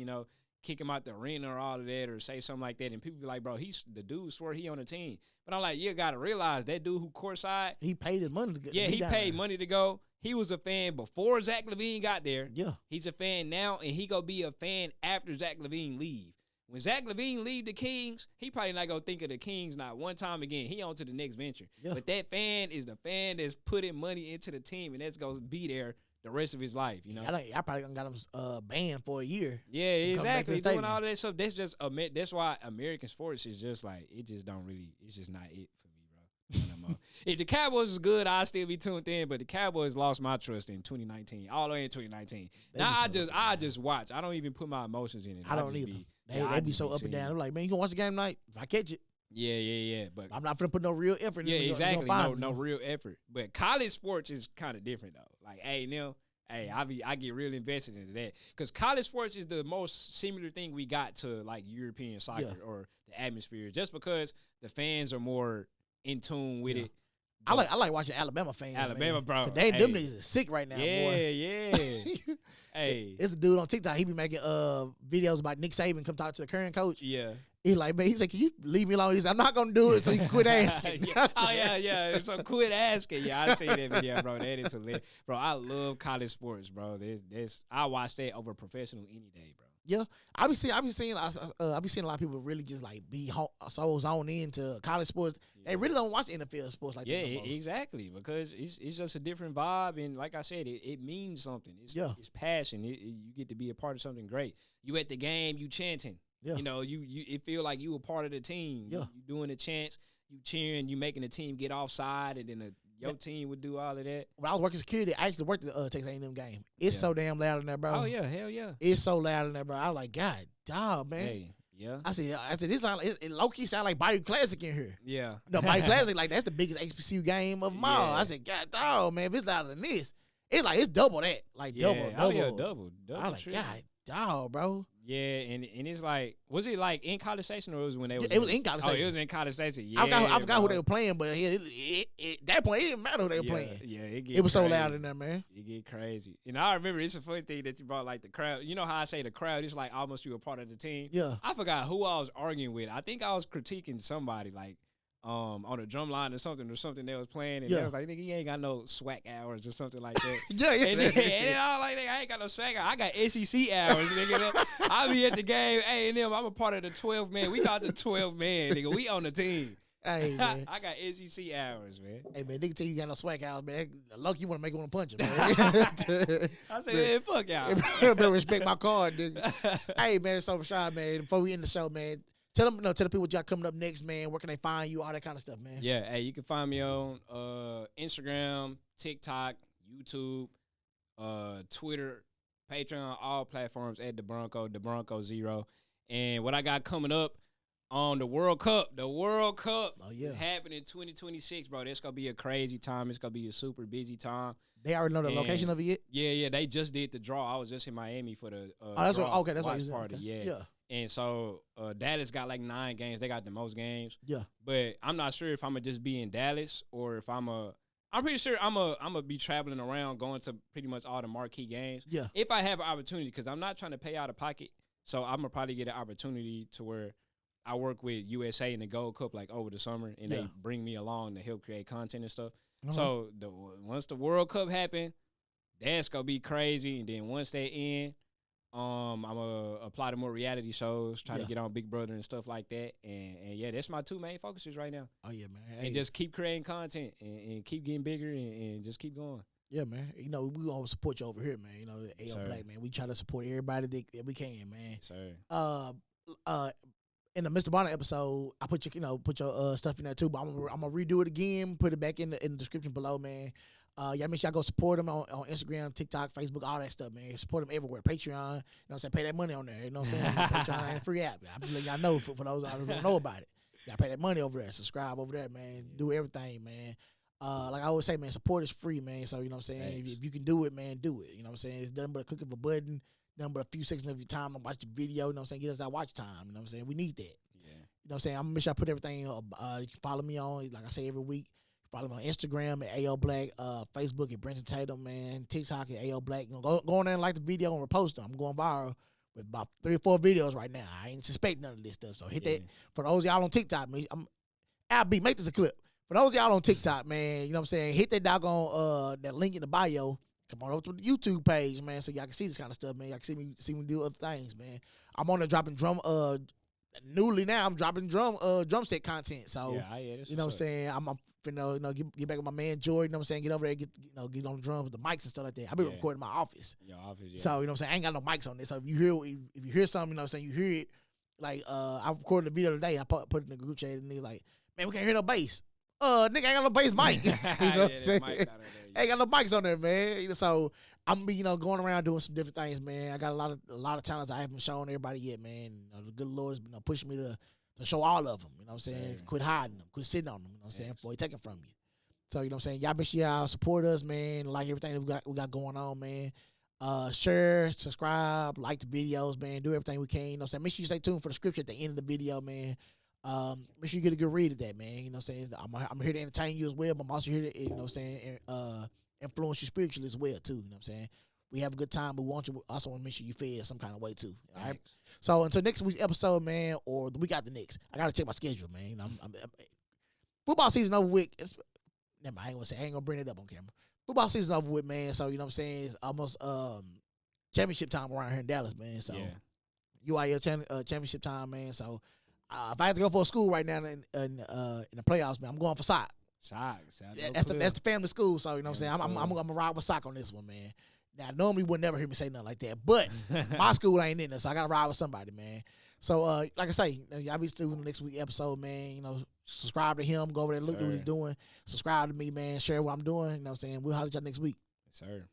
kick him out the arena or all of that or say something like that. And people be like, bro, the dude swore he on the team. But I'm like, you got to realize that dude who courtside. He paid his money to go. Yeah, he paid money to go. He was a fan before Zach LaVine got there. Yeah. He's a fan now, and he going to be a fan after Zach LaVine leave. When Zach LaVine leave the Kings, he probably not going to think of the Kings not one time again. He on to the next venture. Yeah. But that fan is the fan that's putting money into the team, and that's going to be there the rest of his life, I probably got him banned for a year. Yeah, exactly. Doing all that stuff. That's why American sports is just like, it's just not it for me, bro. If the Cowboys is good, I'll still be tuned in, but the Cowboys lost my trust in 2019, all the way in 2019. Now I just watch. I don't even put my emotions in it. I don't either. They be so up and down. I'm like, man, you gonna watch the game tonight? If I catch it. Yeah. But I'm not gonna put no real effort. Yeah, exactly. No real effort. But college sports is kind of different though. Like, I get real invested into that because college sports is the most similar thing we got to like European soccer or the atmosphere, just because the fans are more in tune with it. I like watching Alabama fans. Alabama, man. Bro. Them niggas is sick right now, boy. Yeah. Hey, it's a dude on TikTok. He be making videos about Nick Saban come talk to the current coach. Yeah. He like, man, he said, can you leave me alone? He said, I'm not gonna do it, so you quit asking. Yeah. Oh yeah. So quit asking. Yeah, I seen that video, bro. That is hilarious, bro. I love college sports, bro. I watch that over professional any day, bro. Yeah, I be seeing a lot of people really just like be so zoned into college sports. Yeah. They really don't watch NFL sports like that. Yeah, exactly, because it's just a different vibe, and like I said, it means something. It's passion. You get to be a part of something great. You at the game, you chanting. Yeah. You know, you it feel like you a part of the team. Yeah. You doing the chants, you cheering, you making the team get offside, and then your team would do all of that. When I was working security, I actually worked the Texas A&M game. It's so damn loud in there, bro. Oh yeah, hell yeah. It's so loud in there, bro. I was like, God, dog, man. Hey, yeah. I said, this it low key sound like Bayou Classic in here. Yeah. No, Bayou Classic, like that's the biggest HBCU game of them all. Yeah. I said, God, dog, man, if it's louder than this, it's double that, like double. Oh yeah, double. I was like, God, dog, bro. Yeah, and it's like, was it like in College Station, or was it when they was? It was in College Station. Oh, it was in College Station. Yeah, I forgot who they were playing, but at that point, it didn't matter who they were playing. Yeah, it was so loud in there, man. It get crazy. And I remember, it's a funny thing that you brought, like the crowd. You know how I say the crowd is like almost you a part of the team. Yeah. I forgot who I was arguing with. I think I was critiquing somebody like on a drum line or something they was playing, and they was like, nigga, he ain't got no swag hours or something like that. yeah. And then I was like, nigga, I ain't got no swag hours. I got SEC hours, nigga. I be at the game, A&M, I'm a part of the 12 man. We got the 12 man, nigga. We on the team. Hey, man. I got SEC hours, man. Hey, man, nigga tell you got no swag hours, man. Lucky you want to make one punch him, man. I say, man, fuck y'all. Better respect my card, nigga. Hey, man, so Rashad, man, before we end the show, man, tell the people what y'all coming up next, man. Where can they find you? All that kind of stuff, man. Yeah, hey, you can find me on Instagram, TikTok, YouTube, Twitter, Patreon, all platforms at the Bronco 0. And what I got coming up on the World Cup is happening in 2026, bro. That's gonna be a crazy time. It's gonna be a super busy time. They already know the location of it yet? Yeah. They just did the draw. I was just in Miami for the that's why you party. Okay. Yeah. And so Dallas got like 9 games. They got the most games. Yeah. But I'm not sure if I'm gonna just be in Dallas or if I'm pretty sure I'm gonna be traveling around, going to pretty much all the marquee games. Yeah. If I have an opportunity, because I'm not trying to pay out of pocket, so I'm gonna probably get an opportunity to where I work with USA in the Gold Cup like over the summer, and they bring me along to help create content and stuff. Uh-huh. So once the World Cup happen, that's gonna be crazy. And then once they end, I'm gonna apply to more reality shows, try to get on Big Brother and stuff like that. And yeah, that's my 2 main focuses right now. Oh yeah, man. Hey. And just keep creating content and keep getting bigger and just keep going. Yeah, man. You know, we gonna support you over here, man. You know, AO Black, man. We try to support everybody that we can, man. Sir. In the Mr. Bonner episode, I put your stuff in there too, but I'm gonna redo it again, put it back in the description below, man. Y'all make sure y'all go support them on Instagram, TikTok, Facebook, all that stuff, man. Support them everywhere. Patreon, you know what I'm saying? Pay that money on there, you know what I'm saying? Patreon ain't a free app. I'm just letting y'all know for those who don't know about it. Y'all pay that money over there. Subscribe over there, man. Do everything, man. Like I always say, man, support is free, man. So, you know what I'm saying? If you can do it, man, do it. You know what I'm saying? It's nothing but a click of a button, nothing but a few seconds of your time to watch the video, you know what I'm saying? Get us that watch time, you know what I'm saying? We need that. You know what I'm saying? I'm going to make sure I put everything, you can follow me on, like I say every week. Follow me on Instagram at AO Black, Facebook at Brenton Tatum, man, TikTok at AO Black. Go on there and like the video and repost them. I'm going viral with about 3 or 4 videos right now. I ain't suspect none of this stuff. So hit that. For those of y'all on TikTok, man, make this a clip. For those of y'all on TikTok, man, you know what I'm saying? Hit that doggone, that link in the bio. Come on over to the YouTube page, man, so y'all can see this kind of stuff, man. Y'all can see me do other things, man. I'm on there dropping newly now, I'm dropping drum set content. So you know what I'm saying? I'm finna get back with my man Jordan, you know what I'm saying? Get over there, get on the drums with the mics and stuff like that. I've been recording in my office. Your office, yeah. So, you know what I'm saying? I ain't got no mics on this. So if you hear something, you know what I'm saying, you hear it. Like I recorded a video today, I put it in the group chat, and they like, man, we can't hear no bass. Nigga ain't got no bass mic. You know what I'm saying? Ain't got no mics on there, man. So I'm be, going around doing some different things, man. I got a lot of talents I haven't shown everybody yet, man. The good Lord has been pushing me to show all of them. You know what I'm saying? Quit hiding them, quit sitting on them. You know what I'm saying? Before he take them from you. So you know what I'm saying? Y'all make sure y'all support us, man. Like everything that we got going on, man. Share, subscribe, like the videos, man. Do everything we can. You know what I'm saying? Make sure you stay tuned for the scripture at the end of the video, man. Make sure you get a good read of that, man. You know what I'm saying? I'm here to entertain you as well, but I'm also here to, you know what I'm saying, influence you spiritually as well, too. You know what I'm saying? We have a good time, but we also want to make sure you fed some kind of way, too. All right? So until next week's episode, man, or the week after next, I gotta check my schedule, man. You know, football season over with. Never mind, I ain't gonna bring it up on camera. Football season over with, man. So you know what I'm saying? It's almost championship time around here in Dallas, man. So UIL championship time, man. So if I have to go for a school right now in the playoffs, man, I'm going for sock. That's the family school. So you know what I'm saying? I'm gonna ride with sock on this one, man. Now normally you would never hear me say nothing like that, but my school ain't in there, so I gotta ride with somebody, man. So like I say, y'all be still in the next week episode, man. You know, subscribe to him, go over there, look at what he's doing. Subscribe to me, man. Share what I'm doing. You know what I'm saying? We'll holler at y'all next week. Yes, sir.